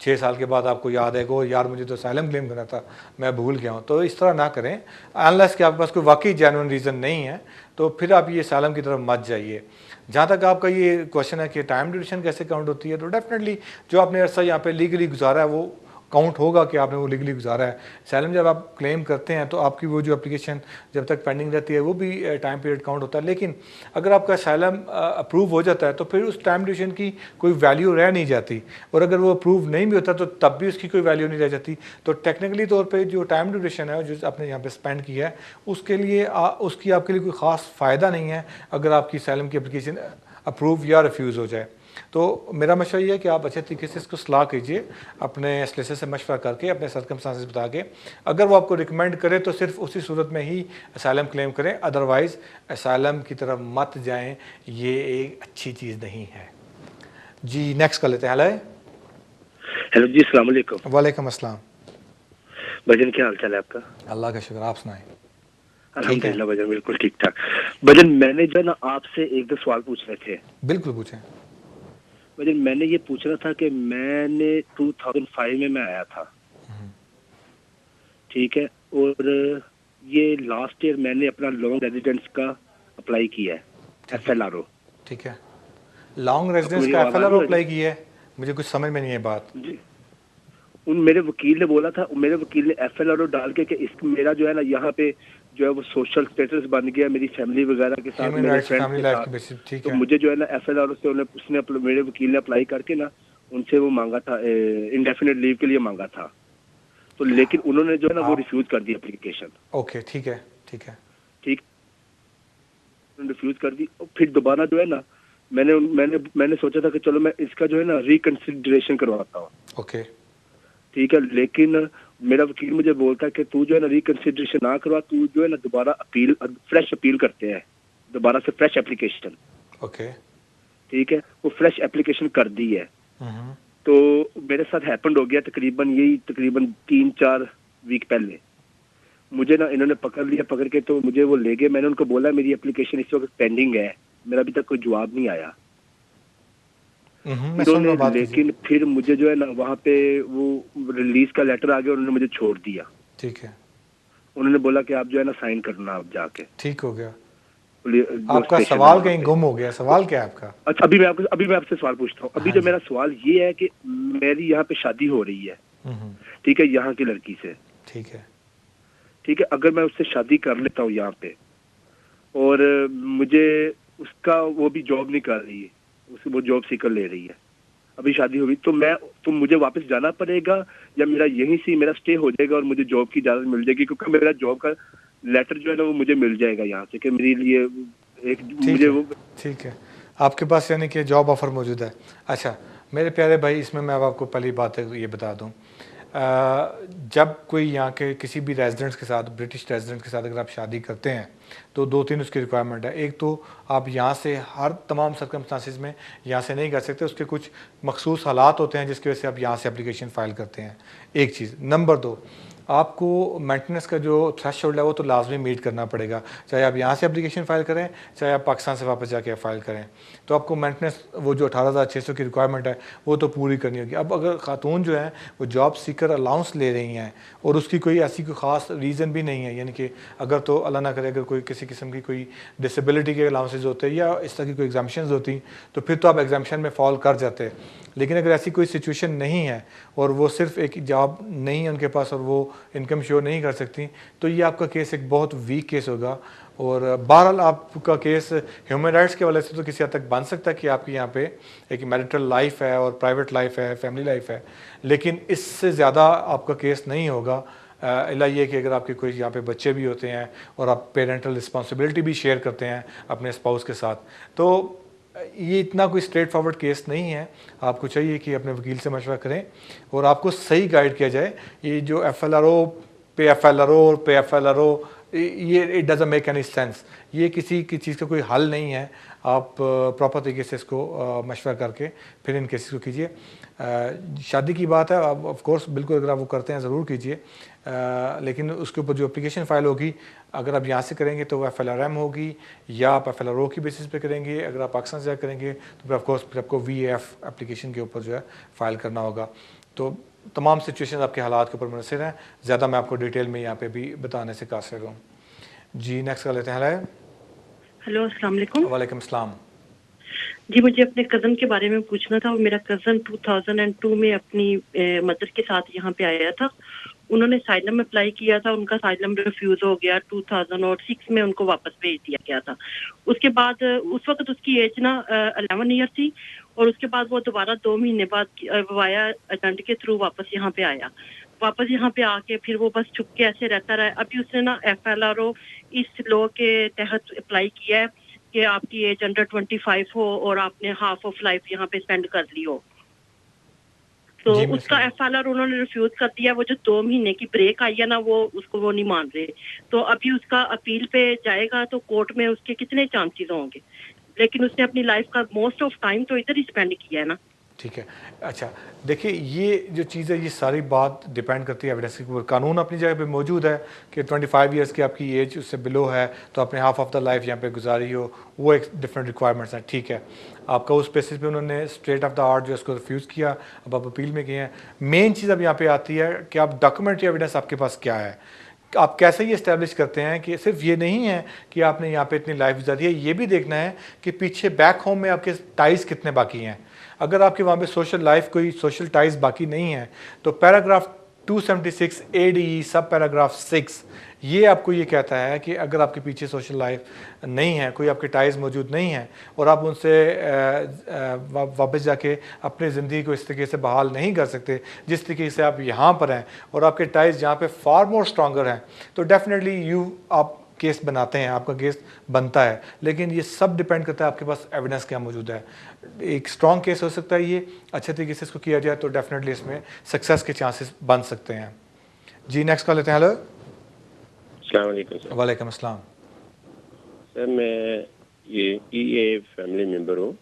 6 साल के बाद आपको याद है कि यार मुझे तो असाइलम क्लेम करना था, मैं भूल गया हूँ। तो इस तरह ना करें, अनलेस कि आपके पास कोई वाकई जेन्युइन रीज़न नहीं है तो फिर आप ये असाइलम की तरफ मत जाइए। जहाँ तक आपका ये क्वेश्चन है कि टाइम ड्यूरेशन कैसे काउंट होती है, तो डेफिनेटली जो आपने अरसा यहाँ पे लीगली गुजारा है वो काउंट होगा कि आपने वो लीगली गुजारा है। असाइलम जब आप क्लेम करते हैं तो आपकी वो जो एप्लीकेशन जब तक पेंडिंग रहती है वो भी टाइम पीरियड काउंट होता है। लेकिन अगर आपका असाइलम अप्रूव हो जाता है तो फिर उस टाइम ड्यूरेशन की कोई वैल्यू रह नहीं जाती, और अगर वो अप्रूव नहीं भी होता तो तब भी उसकी कोई वैल्यू नहीं रह जाती। तो टेक्निकली तौर पर जो टाइम ड्यूरेशन है जो आपने यहाँ पर स्पेंड किया है उसके लिए उसकी आपके लिए कोई ख़ास फ़ायदा नहीं है अगर आपकी असाइलम की एप्लीकेशन अप्रूव या रिफ्यूज़ हो जाए। तो मेरा मशवरा ये है कि आप अच्छे तरीके से इसको सलाह कीजिए, अपने सॉलिसिटर से मशवरा करके, अपने सर्कमस्टांसेस बता के। अगर वो आपको रिकमेंड करे तो सिर्फ उसी सूरत में ही असाइलम क्लेम करें, अदरवाइज़ असाइलम की तरफ मत जाएं, ये एक अच्छी चीज़ नहीं है। जी, नेक्स्ट कर लेते हैं। हेलो जी, अस्सलाम वालेकुम। वालेकुम अस्सलाम। भजन, क्या हाल चाल है आपका? अल्लाह का शुक्र, आप सुनाएं। अल्हम्दुलिल्लाह भजन, बिल्कुल ठीक ठाक। भजन मैंने जो है ना आपसे एक दो सवाल पूछने थे। बिल्कुल पूछें। भजन मैंने ये पूछना था कि मैंने 2005 में मैं आया था, ठीक है, और ये लास्ट ईयर मैंने अपना लॉन्ग रेजिडेंस का अप्लाई किया है, FLRO। ठीक है, लॉन्ग रेजिडेंस का FLRO अप्लाई किया है, मुझे कुछ समझ में नहीं है बात जी। मेरे वकील ने बोला था, मेरे वकील ने FLRO डाल के कि इस मेरा जो है ना यहाँ पे जो है वो सोशल स्टेटस बन गया मेरी फैमिली वगैरह के साथ, मेरे फ्रेंड्स के साथ, तो मुझे जो है ना FLRO से उसने मेरे वकील ने अप्लाई करके ना उनसे वो मांगा था, इंडेफिनिट लीव के लिए मांगा था, तो लेकिन उन्होंने जो है ना वो रिफ्यूज कर दी एप्लीकेशन। ओके, ठीक है, ठीक है, ठीक, रिफ्यूज कर दी। और फिर दोबारा जो है ना मैंने सोचा था कि चलो मैं इसका जो है ना रिकंसिडरेशन करवाता हूँ। ओके, ठीक है, लेकिन मेरा वकील मुझे बोलता है कि तू जो है ना रिकंसिडरेशन ना करवा, तू जो है ना दोबारा अपील, फ्रेश अपील करते हैं, दोबारा से फ्रेश एप्लीकेशन। ओके, ठीक है, वो फ्रेश एप्लीकेशन कर दी है। तो मेरे साथ हैपेंड हो गया तकरीबन 3-4 वीक पहले मुझे ना इन्होंने पकड़ लिया, पकड़ के तो मुझे वो ले गए। मैंने उनको बोला मेरी एप्लीकेशन इस वक्त पेंडिंग है, मेरा अभी तक कोई जवाब नहीं आया। इन्होंने लेकिन फिर मुझे जो है ना वहाँ पे वो रिलीज का लेटर आ गया, उन्होंने मुझे छोड़ दिया। ठीक है, उन्होंने बोला कि आप जो है ना साइन करना आप जाके। ठीक हो गया। आपका सवाल कहीं गुम हो गया, सवाल क्या है आपका? अच्छा, अभी मैं आपसे सवाल पूछता हूँ। अभी जो मेरा सवाल ये है कि मेरी यहाँ पे शादी हो रही है, ठीक है, यहाँ की लड़की से, ठीक है, ठीक है, अगर मैं उससे शादी कर लेता हूँ यहाँ पे और मुझे उसका वो भी जॉब नहीं कर रही है, वो जॉब सीकर ले रही है, अभी शादी हो गई, तो मुझे वापस जाना पड़ेगा या मेरा यहीं से मेरा स्टे हो जाएगा और मुझे जॉब की इजाजत मिल जाएगी? क्योंकि मेरा जॉब का लेटर जो है ना वो मुझे मिल जाएगा यहाँ से कि मेरे लिए एक मुझे वो। ठीक है, आपके पास यानी कि जॉब ऑफर मौजूद है। अच्छा मेरे प्यारे भाई, इसमें मैं आपको पहली बात ये बता दूँ, जब कोई यहाँ के किसी भी रेजिडेंट्स के साथ, ब्रिटिश रेजिडेंट के साथ अगर आप शादी करते हैं तो 2-3 उसकी रिक्वायरमेंट है। एक तो आप यहाँ से हर तमाम सर्कमस्टांसिस में यहाँ से नहीं कर सकते, उसके कुछ मखसूस हालात होते हैं जिसकी वजह से आप यहाँ से एप्लीकेशन फ़ाइल करते हैं, एक चीज़। नंबर 2, आपको मेंटेनेंस का जो थ्रेशोल्ड है वो तो लाजमी मीट करना पड़ेगा, चाहे आप यहाँ से एप्लीकेशन फ़ाइल करें चाहे आप पाकिस्तान से वापस जाके फ़ाइल करें, तो आपको मेंटेनेंस वो जो 18,600 की रिक्वायरमेंट है वो तो पूरी करनी होगी। अब अगर खातून जो है वो जॉब सीकर अलाउंस ले रही हैं और उसकी कोई ऐसी कोई ख़ास रीज़न भी नहीं है, यानी कि अगर तो अल्लाह ना करे अगर कोई किसी किस्म की कोई डिसेबिलिटी के अलाउंसेज होते या इस तरह की कोई एग्जाम्पशंस होती तो फिर तो आप एग्जाम्पशन में फॉल कर जाते। लेकिन अगर ऐसी कोई सिचुएशन नहीं है और वो सिर्फ एक जॉब नहीं है उनके पास और वो इनकम शो नहीं कर सकती, तो ये आपका केस एक बहुत वीक केस होगा। और बहरहाल आपका केस ह्यूमन राइट्स के वजह से तो किसी हद तक बन सकता है कि आपकी यहाँ पे एक मैरिटल लाइफ है और प्राइवेट लाइफ है, फैमिली लाइफ है, लेकिन इससे ज़्यादा आपका केस नहीं होगा। इला ये कि अगर आपके कोई यहाँ पे बच्चे भी होते हैं और आप पेरेंटल रिस्पॉन्सिबिलिटी भी शेयर करते हैं अपने स्पाउस के साथ, तो ये इतना कोई स्ट्रेट फॉरवर्ड केस नहीं है। आपको चाहिए कि अपने वकील से मशवरा करें और आपको सही गाइड किया जाए। ये जो FLRO पे FLRO ये it doesn't make any sense, ये किसी की चीज़ का कोई हल नहीं है। आप प्रॉपर तरीके से इसको मशवरा करके फिर इन केसेस को कीजिए। शादी की बात है, आप ऑफ कोर्स बिल्कुल अगर आप वो करते हैं ज़रूर कीजिए, लेकिन उसके ऊपर जो एप्लीकेशन फ़ाइल होगी अगर आप यहाँ से करेंगे तो वो FLRM होगी या आप FLRO की बेसिस पे करेंगे। अगर आप पाकिस्तान से करेंगे तो फिर ऑफकोर्स फिर आपको VAF एप्लीकेशन के ऊपर जो है फ़ाइल करना होगा। तो तमाम सिचुएशन आपके हालात के ऊपर मुनहसर हैं, ज़्यादा मैं आपको डिटेल में यहाँ पे भी बताने से कासिर हूँ। जी नेक्स्ट कर लेते हैं। हेलो, अस्सलाम वालेकुम। वालेकुम सलाम। जी मुझे अपने कज़न के बारे में पूछना था। मेरा कज़न 2002 में अपनी मदर के साथ यहाँ पे आया था। उन्होंने साइलम अप्लाई किया था, उनका साइलम रिफ्यूज हो गया। 2006 में उनको वापस भेज दिया गया था। उसके बाद उस वक्त उसकी एज ना 11 ईयर थी और उसके बाद वो दोबारा 2 महीने बाद वाया एजेंट के थ्रू वापस यहाँ पे आया। वापस यहाँ पे आके फिर वो बस छुप के ऐसे रहता रहा। अभी उसने ना FLRO इस लॉ के तहत अप्लाई किया है कि आपकी एज अंडर 25 हो और आपने हाफ ऑफ लाइफ यहाँ पे स्पेंड कर ली हो, तो उसका FLR उन्होंने रिफ्यूज कर दिया। वो जो 2 महीने की ब्रेक आई है ना वो उसको वो नहीं मान रहे, तो अभी उसका अपील पे जाएगा तो कोर्ट में उसके कितने चांसेस होंगे? लेकिन उसने अपनी लाइफ का मोस्ट ऑफ टाइम तो इधर ही स्पेंड किया है ना। ठीक है। अच्छा देखिए, ये जो चीज़ है ये सारी बात डिपेंड करती है एविडेंस के ऊपर। कानून अपनी जगह पे मौजूद है कि 25 इयर्स की आपकी एज उससे बिलो है तो आपने हाफ ऑफ द लाइफ यहाँ पे गुजारी हो, वो एक डिफरेंट रिक्वायरमेंट्स हैं, ठीक है। आपका उस बेसिस पे उन्होंने स्ट्रेट ऑफ द आर्ट जो इसको रिफ्यूज़ किया, अब आप अपील में गए हैं। मेन चीज़ अब यहाँ पे आती है कि आप डॉक्यूमेंट्री एविडेंस आपके पास क्या है, आप कैसे ये इस्टेब्लिश करते हैं कि सिर्फ ये नहीं है कि आपने यहाँ पे इतनी लाइफ गुजारी है, ये भी देखना है कि पीछे बैक होम में आपके टाइज कितने बाकी हैं। अगर आपके वहाँ पे सोशल लाइफ कोई सोशल टाइज बाकी नहीं है तो पैराग्राफ 276 ADE सब पैराग्राफ 6 ये आपको ये कहता है कि अगर आपके पीछे सोशल लाइफ नहीं है, कोई आपके टाइज मौजूद नहीं है और आप उनसे वापस जाके अपनी ज़िंदगी को इस तरीके से बहाल नहीं कर सकते जिस तरीके से आप यहाँ पर हैं और आपके टाइज यहाँ पे फार मोर स्ट्रॉन्गर हैं, तो डेफिनेटली आप केस बनाते हैं, आपका केस बनता है। लेकिन ये सब डिपेंड करता है आपके पास एविडेंस क्या मौजूद है। एक स्ट्रॉन्ग केस हो सकता है, ये अच्छे तरीके से इसको किया जाए तो डेफिनेटली इसमें सक्सेस के चांसेस बन सकते हैं। जी नेक्स्ट कॉल लेते हैं। हेलो, अस्सलाम वालेकुम सर। वालेकुम अस्सलाम। सर मैं ये EA फैमिली मेंबर हूँ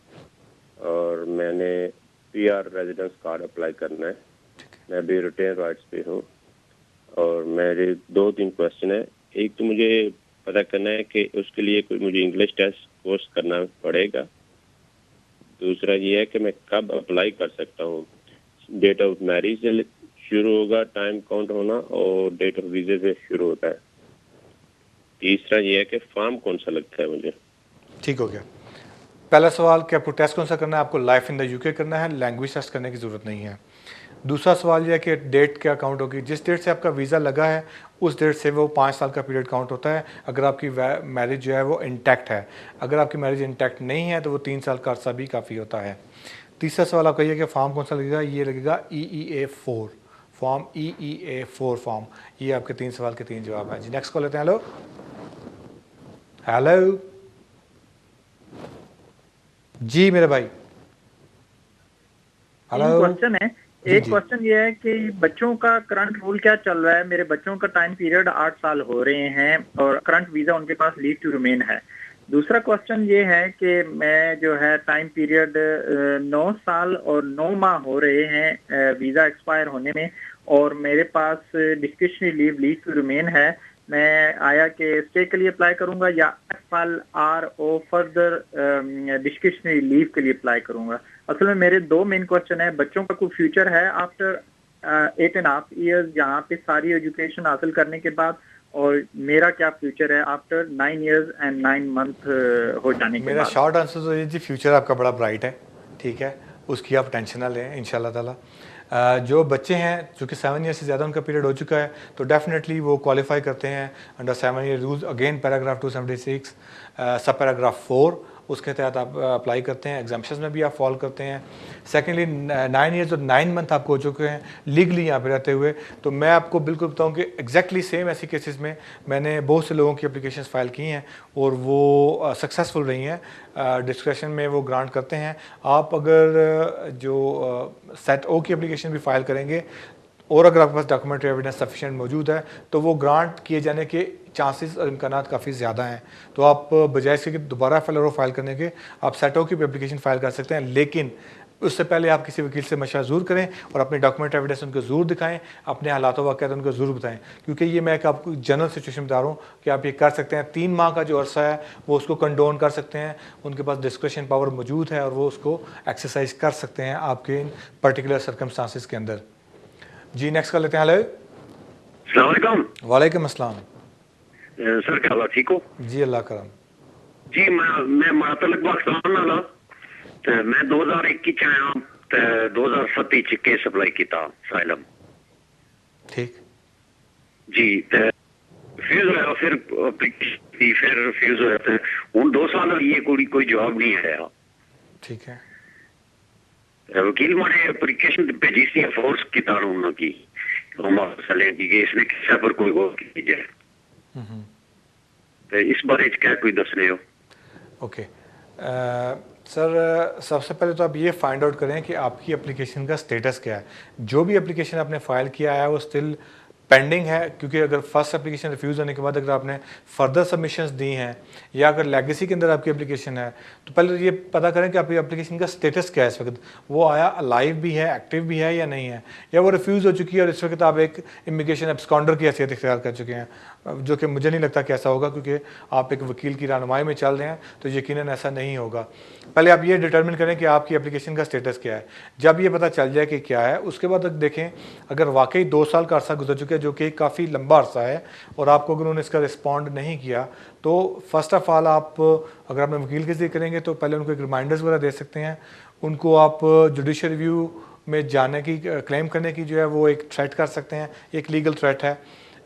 और मैंने PR रेजिडेंस कार्ड अप्लाई करना है। मैं अभी रिटेन राइट्स पे हूँ और मेरे 2-3 क्वेश्चन है। एक तो मुझे पता करना है कि उसके लिए कोई मुझे इंग्लिश टेस्ट कोर्स करना पड़ेगा। दूसरा ये है कि मैं कब अप्लाई कर सकता हूँ, डेट ऑफ मैरिज से शुरू होगा टाइम काउंट होना और डेट ऑफ वीजे से शुरू होता है। तीसरा ये है कि फॉर्म कौन सा लगता है मुझे। ठीक हो गया। पहला सवाल कि आपको टेस्ट कौन सा करना है, आपको लाइफ इन द UK करना है, लैंग्वेज टेस्ट करने की ज़रूरत नहीं है। दूसरा सवाल यह है कि डेट क्या काउंट होगी, जिस डेट से आपका वीज़ा लगा है उस डेट से वो 5 साल का पीरियड काउंट होता है अगर आपकी मैरिज जो है वो इंटैक्ट है। अगर आपकी मैरिज इंटैक्ट नहीं है तो वो 3 साल का अर्सा भी काफ़ी होता है। तीसरा सवाल आपका ये कि फॉर्म कौन सा लगेगा, ये लगेगा EEA4 फॉर्म, EEA4 फॉर्म। ये आपके 3 सवाल के 3 जवाब हैं। जी नेक्स्ट कॉल लेते हैं। हेलो हेलो जी मेरे भाई। हेलो, क्वेश्चन है। एक क्वेश्चन ये है कि बच्चों का करंट रूल क्या चल रहा है। मेरे बच्चों का टाइम पीरियड 8 साल हो रहे हैं और करंट वीजा उनके पास लीव टू रिमेन है। दूसरा क्वेश्चन ये है कि मैं जो है टाइम पीरियड 9 साल और 9 माह हो रहे हैं वीजा एक्सपायर होने में और मेरे पास डिस्क्रिशनरी लीव टू रिमेन है। मैं आया कि स्टे के लिए अप्लाई करूंगा या FLRO फर्दर डिस्क्रिशनरी लीव के लिए अप्लाई करूंगा। असल में मेरे 2 मेन क्वेश्चन है। बच्चों का कोई फ्यूचर है आफ्टर 8.5 ईयर्स यहाँ पे सारी एजुकेशन हासिल करने के बाद, और मेरा क्या फ्यूचर है आफ्टर 9 इयर्स एंड 9 मंथ हो जाने के बाद। मेरा शॉर्ट आंसर तो ये जी फ्यूचर आपका बड़ा ब्राइट है, ठीक है, उसकी आप टेंशन ना लें इंशाल्लाह ताला। जो बच्चे हैं चूँकि 7 ईयर से ज़्यादा उनका पीरियड हो चुका है तो डेफिनेटली वो क्वालिफाई करते हैं under 7 year rules. Again paragraph 276 सब पैराग्राफ 4 उसके तहत आप अप्लाई करते हैं, एग्जाम्पशंस में भी आप फॉलो करते हैं। सेकेंडली 9 ईयर्स और 9 मंथ आपको हो चुके हैं लीगली यहाँ पे रहते हुए, तो मैं आपको बिल्कुल बताऊँ कि एग्जैक्टली सेम ऐसी केसेस में मैंने बहुत से लोगों की एप्लीकेशंस फाइल की हैं और वो सक्सेसफुल रही हैं, डिस्क्रिप्शन में वो ग्रांट करते हैं। आप अगर जो सेट ओ की एप्लीकेशन भी फाइल करेंगे और अगर आपके पास डॉक्यूमेंट्री एविडेंस सफिशिएंट मौजूद है तो वो ग्रांट किए जाने के चांसेस और इम्कानात काफ़ी ज़्यादा हैं। तो आप बजाय इसके कि दोबारा FLRO फाइल करने के आप सेटो की भी एप्लीकेशन फाइल कर सकते हैं, लेकिन उससे पहले आप किसी वकील से मशवरा ज़रूर करें और अपने डॉक्यूमेंट एविडेंस उनको ज़रूर दिखाएं, अपने हालात वाक़यात उनको ज़रूर बताएं, क्योंकि ये मैं एक आपको जनरल सिचुएशन बता रहा हूँ कि आप ये कर सकते हैं। 3 माह का जो अरसा है वो उसको कंडोन कर सकते हैं, उनके पास डिस्क्रिशन पावर मौजूद है और वो उसको एक्सरसाइज कर सकते हैं आपके इन पर्टिकुलर सर्कमस्टांसिस के अंदर। जी नेक्स्ट कर लेते हैं। हेलो, अस्सलाम वालेकुम। वालेकुम अस्सलाम। सर क्या हाल ठीक हो? जी अल्लाह करम। जी मैं मातलक पाकिस्तान वाला ते मैं 2021 च आया ते 2027 च केस अप्लाई कीता साइलम। ठीक जी ते रिफ्यूज होया, फिर फिर रिफ्यूज होया ते हुन 2 साल होई है कोई जवाब नहीं आया। ठीक है, वकील माने एप्लीकेशन भेजी सी फोर्स कीता उन्होंने की होम ऑफिस की केस में किसी पर कोई गौर की जाए तो इस बारे में क्या कोई दस रहे हो? ओके सर, सबसे पहले तो आप ये फाइंड आउट करें कि आपकी एप्लीकेशन का स्टेटस क्या है। जो भी एप्लीकेशन आपने फ़ाइल किया है वो स्टिल पेंडिंग है, क्योंकि अगर फर्स्ट एप्लीकेशन रिफ्यूज़ होने के बाद अगर आपने फर्दर सबमिशंस दी हैं या अगर लेगेसी के अंदर आपकी एप्लीकेशन है, तो पहले ये पता करें कि आपकी एप्लीकेशन का स्टेटस क्या है इस वक्त, वो आया अलाइव भी है, एक्टिव भी है या नहीं है, या वो रिफ्यूज़ हो चुकी है और इस वक्त आप एक इमिग्रेशन एब्सकॉन्डर की हैसियत इख्तियार कर चुके हैं, जो कि मुझे नहीं लगता कि ऐसा होगा, क्योंकि आप एक वकील की रहनुमाई में चल रहे हैं, तो यकीनन ऐसा नहीं होगा। पहले आप ये डिटर्मिन करें कि आपकी एप्लीकेशन का स्टेटस क्या है। जब ये पता चल जाए कि क्या है, उसके बाद देखें अगर वाकई 2 साल का अरसा गुजर चुका है, जो कि काफ़ी लंबा अरसा है, और आपको अगर उन्होंने इसका रिस्पॉन्ड नहीं किया, तो फर्स्ट ऑफ ऑल आप अगर अपने वकील के ज़रिए करेंगे तो पहले उनको एक रिमाइंडर्स वगैरह दे सकते हैं, उनको आप जुडिशल रिव्यू में जाने की, क्लेम करने की जो है वो एक थ्रेट कर सकते हैं, एक लीगल थ्रेट है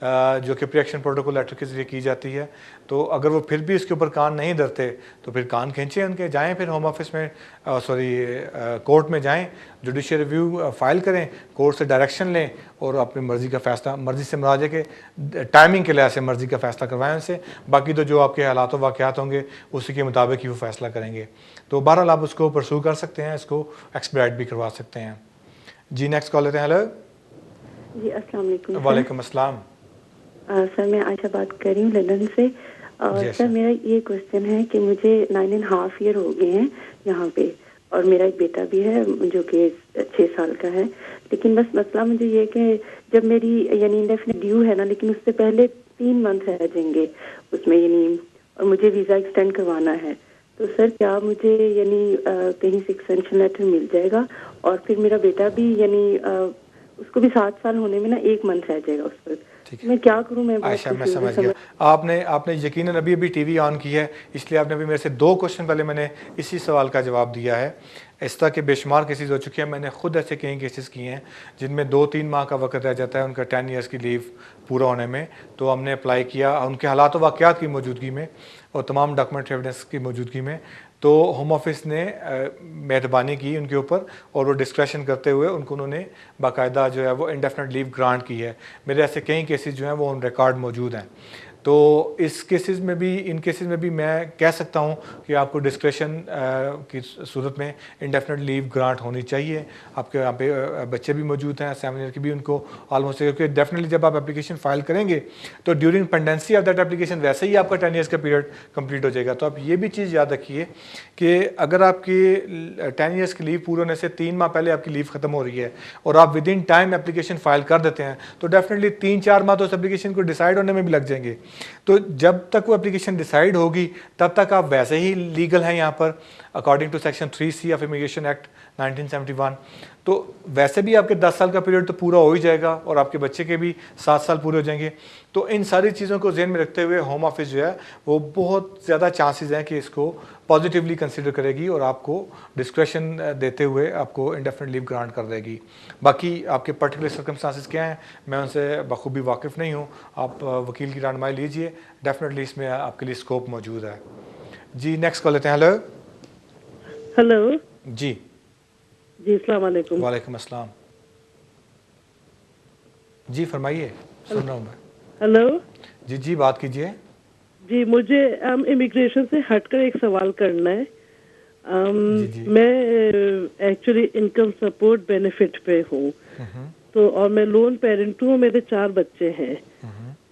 जो कि प्री एक्शन प्रोटोकॉल लेटर के जरिए की जाती है। तो अगर वो फिर भी इसके ऊपर कान नहीं धरते तो फिर कान खींचें उनके, जाएं फिर होम ऑफिस में, कोर्ट में जाएं, जुडिशियल रिव्यू फाइल करें, कोर्ट से डायरेक्शन लें और अपनी मर्ज़ी का फ़ैसला, मर्ज़ी से मुराद है कि टाइमिंग के लिहाज से मर्ज़ी का फ़ैसला करवाएं उनसे। बाकी तो जो आपके हालात वाक़यात होंगे उसी के मुताबिक ही वो फ़ैसला करेंगे। तो बहरहाल आप उसको परसू कर सकते हैं, इसको एक्सपेडाइट भी करवा सकते हैं। जी नेक्स्ट कॉल लेते हैं। हेलो जी, अस्सलाम वालेकुम। वालेकुम अस्सलाम। सर मैं आयशा बात कर रही हूँ लंदन से। सर मेरा ये क्वेश्चन है कि मुझे 9.5 ईयर हो गए हैं यहाँ पे, और मेरा एक बेटा भी है जो कि 6 साल का है। लेकिन बस मसला मुझे ये कि जब मेरी यानी इंडेफिनिट ड्यू है ना, लेकिन उससे पहले 3 मंथ रह जाएंगे उसमें यानी, और मुझे वीज़ा एक्सटेंड करवाना है, तो सर क्या मुझे यानी कहीं से एक्सटेंशन लेटर मिल जाएगा? और फिर मेरा बेटा भी यानी उसको भी 7 साल होने में ना 1 मंथ रह जाएगा उस पर, मैं क्या करूं? मैं आयशा मैं समझ गया। आपने यकीनन अभी टीवी ऑन की है, इसलिए आपने अभी मेरे से 2 क्वेश्चन पहले मैंने इसी सवाल का जवाब दिया है। इस तरह के बेशुमार केसेस हो चुके हैं, मैंने खुद ऐसे कई केसेस किए हैं जिनमें 2-3 माह का वक्त रह जाता है उनका 10 ईयर्स की लीव पूरा होने में। तो हमने अप्लाई किया उनके हालात वाक़यात की मौजूदगी में और तमाम डॉक्यूमेंट एविडेंस की मौजूदगी में, तो होम ऑफिस ने मेहरबानी की उनके ऊपर और वो डिस्क्रेशन करते हुए उनको उन्होंने बाकायदा जो है वो इंडेफिनिट लीव ग्रांट की है। मेरे ऐसे कई केसेस जो हैं वो ऑन रिकॉर्ड मौजूद हैं। तो इस केसेस में भी, इन केसेस में भी मैं कह सकता हूँ कि आपको डिस्क्रेशन की सूरत में इंडेफिनिट लीव ग्रांट होनी चाहिए। आपके यहाँ पे बच्चे भी मौजूद हैं 7 ईयर के भी, उनको ऑलमोस्ट, क्योंकि डेफिनेटली जब आप एप्लीकेशन फ़ाइल करेंगे तो during pendency of that application वैसे ही आपका 10 ईयर्स का पीरियड कंप्लीट हो जाएगा। तो आप ये भी चीज़ याद रखिए कि अगर आपकी 10 ईयर्स की लीव पूरे होने से 3 माह पहले आपकी लीव ख़त्म हो रही है और आप with in time application file कर देते हैं, तो डेफिनेटली 3-4 माह तो उस एप्लीकेशन को डिसाइड होने में भी लग जाएंगे। तो जब तक वो एप्लीकेशन डिसाइड होगी तब तक आप वैसे ही लीगल हैं यहाँ पर according to section 3C of immigration act 1971। तो वैसे भी आपके 10 साल का पीरियड तो पूरा हो ही जाएगा और आपके बच्चे के भी 7 साल पूरे हो जाएंगे। तो इन सारी चीज़ों को ज़हन में रखते हुए होम ऑफिस जो है वो बहुत ज़्यादा चांसेस हैं कि इसको पॉजिटिवली कंसिडर करेगी और आपको डिस्क्रेशन देते हुए आपको इंडेफिनिट लीव ग्रांट कर देगी। बाकी आपके पर्टिकुलर सर्कमस्टांसेस क्या हैं मैं उनसे बखूबी वाकिफ़ नहीं हूँ, आप वकील की रहनुमाई लीजिए, डेफिनेटली इसमें आपके लिए स्कोप मौजूद है। जी नेक्स्ट कॉल लेते हैं। हेलो हेलो जी जी, अस्सलाम वालेकुम। वालेकुम अस्सलाम। जी फरमाइए, सुन रहा हूँ मैं। हेलो जी जी बात कीजिए। जी मुझे इमिग्रेशन से हटकर एक सवाल करना है। मैं एक्चुअली इनकम सपोर्ट बेनिफिट पे हूँ, तो और मैं लोन पेरेंट हूँ, मेरे 4 बच्चे हैं।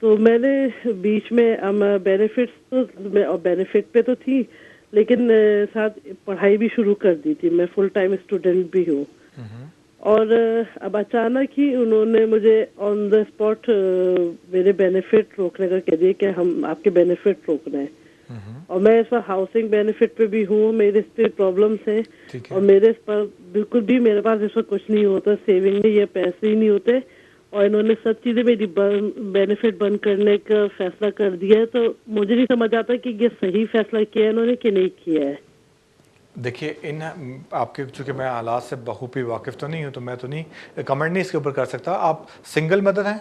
तो मैंने बीच में बेनिफिट पे तो थी, लेकिन साथ पढ़ाई भी शुरू कर दी थी, मैं फुल टाइम स्टूडेंट भी हूँ। और अब अचानक ही उन्होंने मुझे ऑन द स्पॉट मेरे बेनिफिट रोकने का कह दिया कि हम आपके बेनिफिट रोक रहे हैं। और मैं इस बार हाउसिंग बेनिफिट पे भी हूँ, मेरे इस पे प्रॉब्लम्स हैं और मेरे इस पर बिल्कुल भी मेरे पास इस वक्त कुछ नहीं होता, सेविंग में ये पैसे ही नहीं होते, और इन्होंने सब चीजें मेरी बेनिफिट बंद करने का फैसला कर दिया है। तो मुझे नहीं समझ आता कि ये सही फैसला किया है इन्होंने कि नहीं किया है। देखिए इन आपके, चूँकि मैं हालात से बखूबी वाकिफ़ तो नहीं हूँ तो मैं तो नहीं कमेंट नहीं इसके ऊपर कर सकता। आप सिंगल मदर हैं?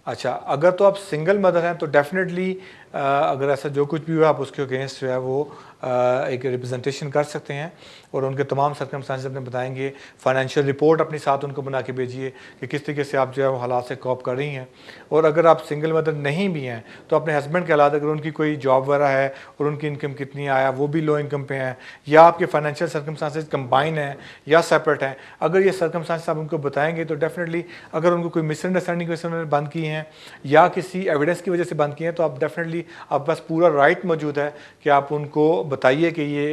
अच्छा, अगर तो आप सिंगल मदर हैं तो डेफिनेटली अगर ऐसा जो कुछ भी हुआ आप उसके अगेंस्ट जो है वो एक रिप्रेजेंटेशन कर सकते हैं और उनके तमाम सर्कमस्टांसेस अपने बताएंगे। फाइनेंशियल रिपोर्ट अपनी साथ उनको बना के भेजिए कि किस तरीके से आप जो है वो हालात से कॉप कर रही हैं। और अगर आप सिंगल मदर नहीं भी हैं तो अपने हस्बैंड के अलावा अगर उनकी कोई जॉब वगैरह है और उनकी इनकम कितनी आया, वो भी लो इनकम पे हैं, या आपके फाइनेंशियल सर्कमस्टांसेस कंबाइन हैं या सेपरेट हैं, अगर ये सर्कमस्टांसेस आप उनको बताएंगे तो डेफिनेटली अगर उनको कोई मिसअंडरस्टैंडिंग की वजह से उन्होंने बंद किए हैं या किसी एविडेंस की वजह से बंद किए हैं, तो आप डेफिनेटली आपके पास पूरा राइट मौजूद है कि आप उनको बताइए कि ये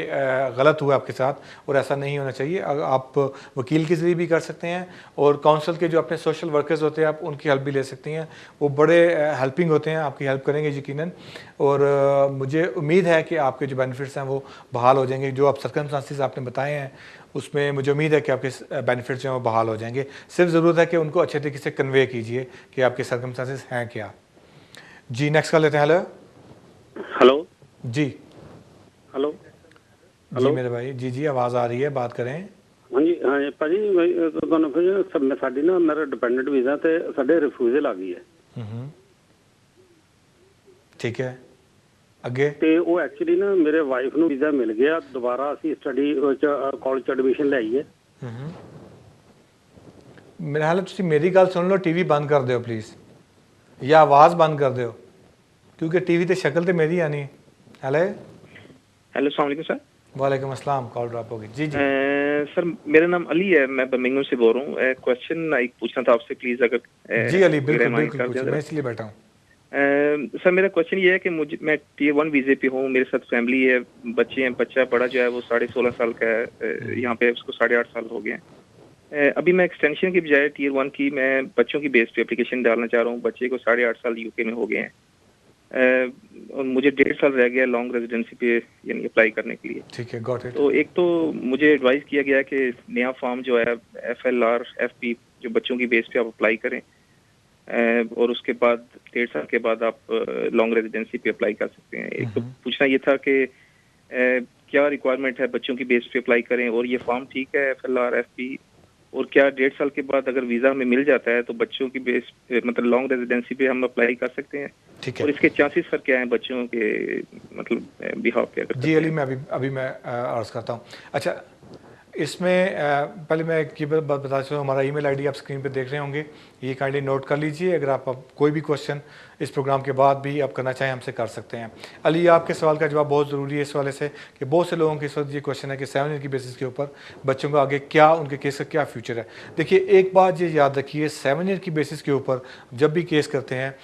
गलत हुआ आपके साथ और ऐसा नहीं होना चाहिए। आप वकील के ज़रिए भी कर सकते हैं और काउंसिल के जो अपने सोशल वर्कर्स होते हैं आप उनकी हेल्प भी ले सकती हैं, वो बड़े हेल्पिंग होते हैं, आपकी हेल्प करेंगे यकीनन। और मुझे उम्मीद है कि आपके जो बेनिफिट्स हैं वो बहाल हो जाएंगे। जो आप सर्कमस्टांसेस आपने बताए हैं उसमें मुझे उम्मीद है कि आपके बेनिफिट्स जो हैं वो बहाल हो जाएंगे। सिर्फ ज़रूरत है कि उनको अच्छे तरीके से कन्वे कीजिए कि आपके सर्कमस्टांसेस हैं क्या। जी नेक्स्ट कर लेते हैं। हेलो हेलो जी। हेलो जी मेरे भाई, जी जी आवाज़ आ रही है, बात करें। हाँ जी भाजी ਤੁਹਾਨੂੰ ਫਿਰ ਸਾਡੀ ਨਾ ਮੇਰਾ ਡਿਪੈਂਡੈਂਟ ਵੀਜ਼ਾ ਤੇ ਸਾਡੇ ਰਿਫਿਊਜ਼ਲ ਆ ਗਈ ਹੈ। ਠੀਕ ਹੈ, ਅੱਗੇ ਤੇ ਉਹ ਐਕਚੁਅਲੀ ਨਾ ਮੇਰੇ ਵਾਈਫ ਨੂੰ ਵੀਜ਼ਾ ਮਿਲ ਗਿਆ, ਦੁਬਾਰਾ ਅਸੀਂ ਸਟੱਡੀ ਕਾਲਜ ਚ ਐਡਮਿਸ਼ਨ ਲਈ ਹੈ। मेरे हाल तुम मेरी गल सुन लो, टीवी बंद कर दो प्लीज़ या आवाज़ बंद कर दो क्योंकि टीवी तो शक्ल तो मेरी आनी। हेलो हेलो अस्सलाम वालेकुम सर। वालेकुम अस्सलाम, कॉल ड्रॉप होगी। जी जी सर मेरा नाम अली है, मैं बर्मिंघम से बोल रहा हूँ। क्वेश्चन एक पूछना था आपसे प्लीज, अगर जी अली बिल्कुल बिल्कुल, मैं इसलिए बैठा हूँ। सर मेरा क्वेश्चन ये है कि मुझे मैं Tier 1 वीजे पे हूँ, मेरे साथ फैमिली है, बच्चे हैं, बच्चा बड़ा जो है वो 16.5 साल का है, यहाँ पे उसको 8.5 साल हो गए हैं। अभी मैं एक्सटेंशन की बजाय Tier 1 की मैं बच्चों की बेस पे एप्लीकेशन डालना चाह रहा हूँ। बच्चे को 8.5 साल यूके में हो गए हैं और मुझे 1.5 साल रह गया लॉन्ग रेजिडेंसी पे यानी अप्लाई करने के लिए। ठीक है, गॉट इट। तो एक तो मुझे एडवाइस किया गया कि नया फॉर्म जो है FLR FP जो बच्चों की बेस पे आप अप्लाई करें और उसके बाद 1.5 साल के बाद आप लॉन्ग रेजिडेंसी पे अप्लाई कर सकते हैं। एक तो पूछना ये था कि क्या रिक्वायरमेंट है बच्चों की बेस पे अप्लाई करें और ये फॉर्म ठीक है FLR FP, और क्या 1.5 साल के बाद अगर वीजा हमें मिल जाता है तो बच्चों की बेस मतलब लॉन्ग रेजिडेंसी पे हम अप्लाई कर सकते हैं? ठीक है। और इसके चांसेस सर क्या हैं बच्चों के मतलब बिहाफ पे? जी अली मैं अभी मैं अर्ज करता हूँ। अच्छा इसमें पहले मैं एक बात बता चुका हूँ, हमारा ईमेल आईडी आप स्क्रीन पे देख रहे होंगे, ये काइंडली नोट कर लीजिए। अगर आप कोई भी क्वेश्चन इस प्रोग्राम के बाद भी आप करना चाहें हमसे कर सकते हैं। अली आपके सवाल का जवाब बहुत ज़रूरी है इस वाले से कि बहुत से लोगों के इस वक्त ये क्वेश्चन है कि 7 ईयर की बेसिस के ऊपर बच्चों का आगे क्या, उनके केस का क्या फ्यूचर है। देखिए एक बात ये याद रखिए, 7 ईयर की बेसिस के ऊपर जब भी केस करते हैं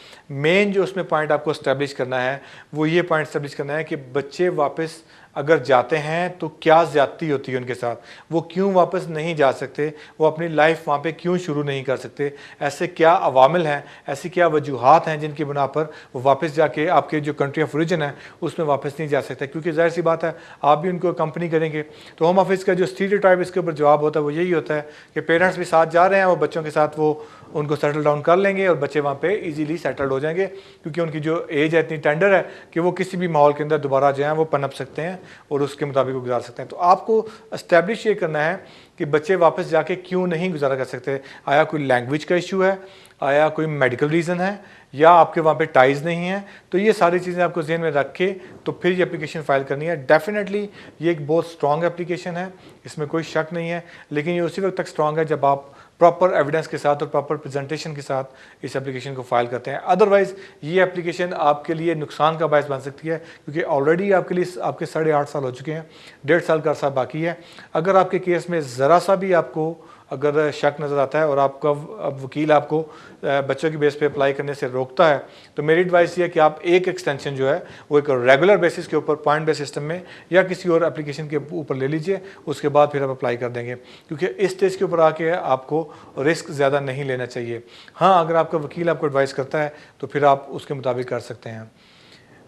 मेन जो उसमें पॉइंट आपको इस्टेब्लिश करना है वो ये पॉइंट इस्टेब्लिश करना है कि बच्चे वापस अगर जाते हैं तो क्या ज़्यादती होती है उनके साथ, वो क्यों वापस नहीं जा सकते, वो अपनी लाइफ वहाँ पे क्यों शुरू नहीं कर सकते, ऐसे क्या अवामिल हैं, ऐसी क्या वजूहात हैं जिनकी बिना पर वो वापस जाके आपके जो कंट्री ऑफ ओरिजिन है उसमें वापस नहीं जा सकते। क्योंकि जाहिर सी बात है आप भी उनको कंपनी करेंगे। तो होम ऑफिस का जो स्टीरियोटाइप इसके ऊपर जवाब होता है वो यही होता है कि पेरेंट्स भी साथ जा रहे हैं, वो बच्चों के साथ वो उनको सेटल डाउन कर लेंगे और बच्चे वहाँ पे इजीली सेटल्ड हो जाएंगे क्योंकि उनकी जो एज है इतनी टेंडर है कि वो किसी भी माहौल के अंदर दोबारा जो है वो पनप सकते हैं और उसके मुताबिक वो गुजार सकते हैं। तो आपको एस्टेब्लिश ये करना है कि बच्चे वापस जाके क्यों नहीं गुजारा कर सकते। आया कोई लैंग्वेज का इशू है, आया कोई मेडिकल रीज़न है, या आपके वहाँ पे टाइज़ नहीं है। तो ये सारी चीज़ें आपको ज़हन में रख के तो फिर ये एप्लीकेशन फ़ाइल करनी है। डेफिनेटली ये एक बहुत स्ट्रॉन्ग एप्लीकेशन है, इसमें कोई शक नहीं है, लेकिन ये उसी वक्त तक स्ट्रॉन्ग है जब आप प्रॉपर एविडेंस के साथ और प्रॉपर प्रेजेंटेशन के साथ इस एप्लीकेशन को फाइल करते हैं। अदरवाइज़ ये एप्लीकेशन आपके लिए नुकसान का बायस बन सकती है क्योंकि ऑलरेडी आपके लिए आपके 8.5 साल हो चुके हैं, 1.5 साल का अर्सा बाकी है। अगर आपके केस में ज़रा सा भी आपको अगर शक नज़र आता है और आपका वकील आपको बच्चों की बेस पे अप्लाई करने से रोकता है तो मेरी एडवाइस ये है कि आप एक एक्सटेंशन जो है वो एक रेगुलर बेसिस के ऊपर पॉइंट बेस सिस्टम में या किसी और एप्लीकेशन के ऊपर ले लीजिए, उसके बाद फिर आप अप्लाई कर देंगे क्योंकि इस स्टेज के ऊपर आके आपको रिस्क ज़्यादा नहीं लेना चाहिए। हाँ अगर आपका वकील आपको एडवाइस करता है तो फिर आप उसके मुताबिक कर सकते हैं।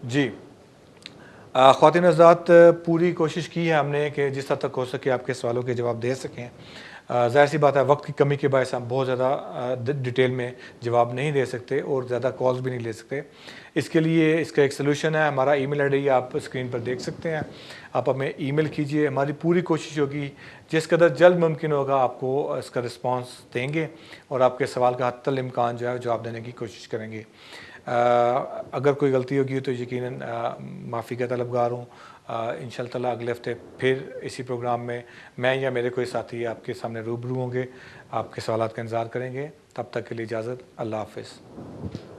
जी ख़वातीन हज़रात पूरी कोशिश की है हमने कि जिस हद तक हो सके आपके सवालों के जवाब दे सकें। ज़ाहिर सी बात है वक्त की कमी के बायस हम बहुत ज़्यादा डिटेल में जवाब नहीं दे सकते और ज़्यादा कॉल्स भी नहीं ले सकते। इसके लिए इसका एक सलूशन है, हमारा ईमेल आईडी आप स्क्रीन पर देख सकते हैं, आप हमें ईमेल कीजिए। हमारी पूरी कोशिश होगी जिस कदर जल्द मुमकिन होगा आपको इसका रिस्पांस देंगे और आपके सवाल का हत्तल इम्कान जो है जवाब देने की कोशिश करेंगे। अगर कोई गलती होगी तो यकीनन माफ़ी का तलबगार हूँ। इंशाअल्लाह ताला अगले हफ्ते फिर इसी प्रोग्राम में मैं या मेरे कोई साथी आपके सामने रूबरू होंगे, आपके सवालात का इंतज़ार करेंगे। तब तक के लिए इजाज़त, अल्लाह हाफ़िज़।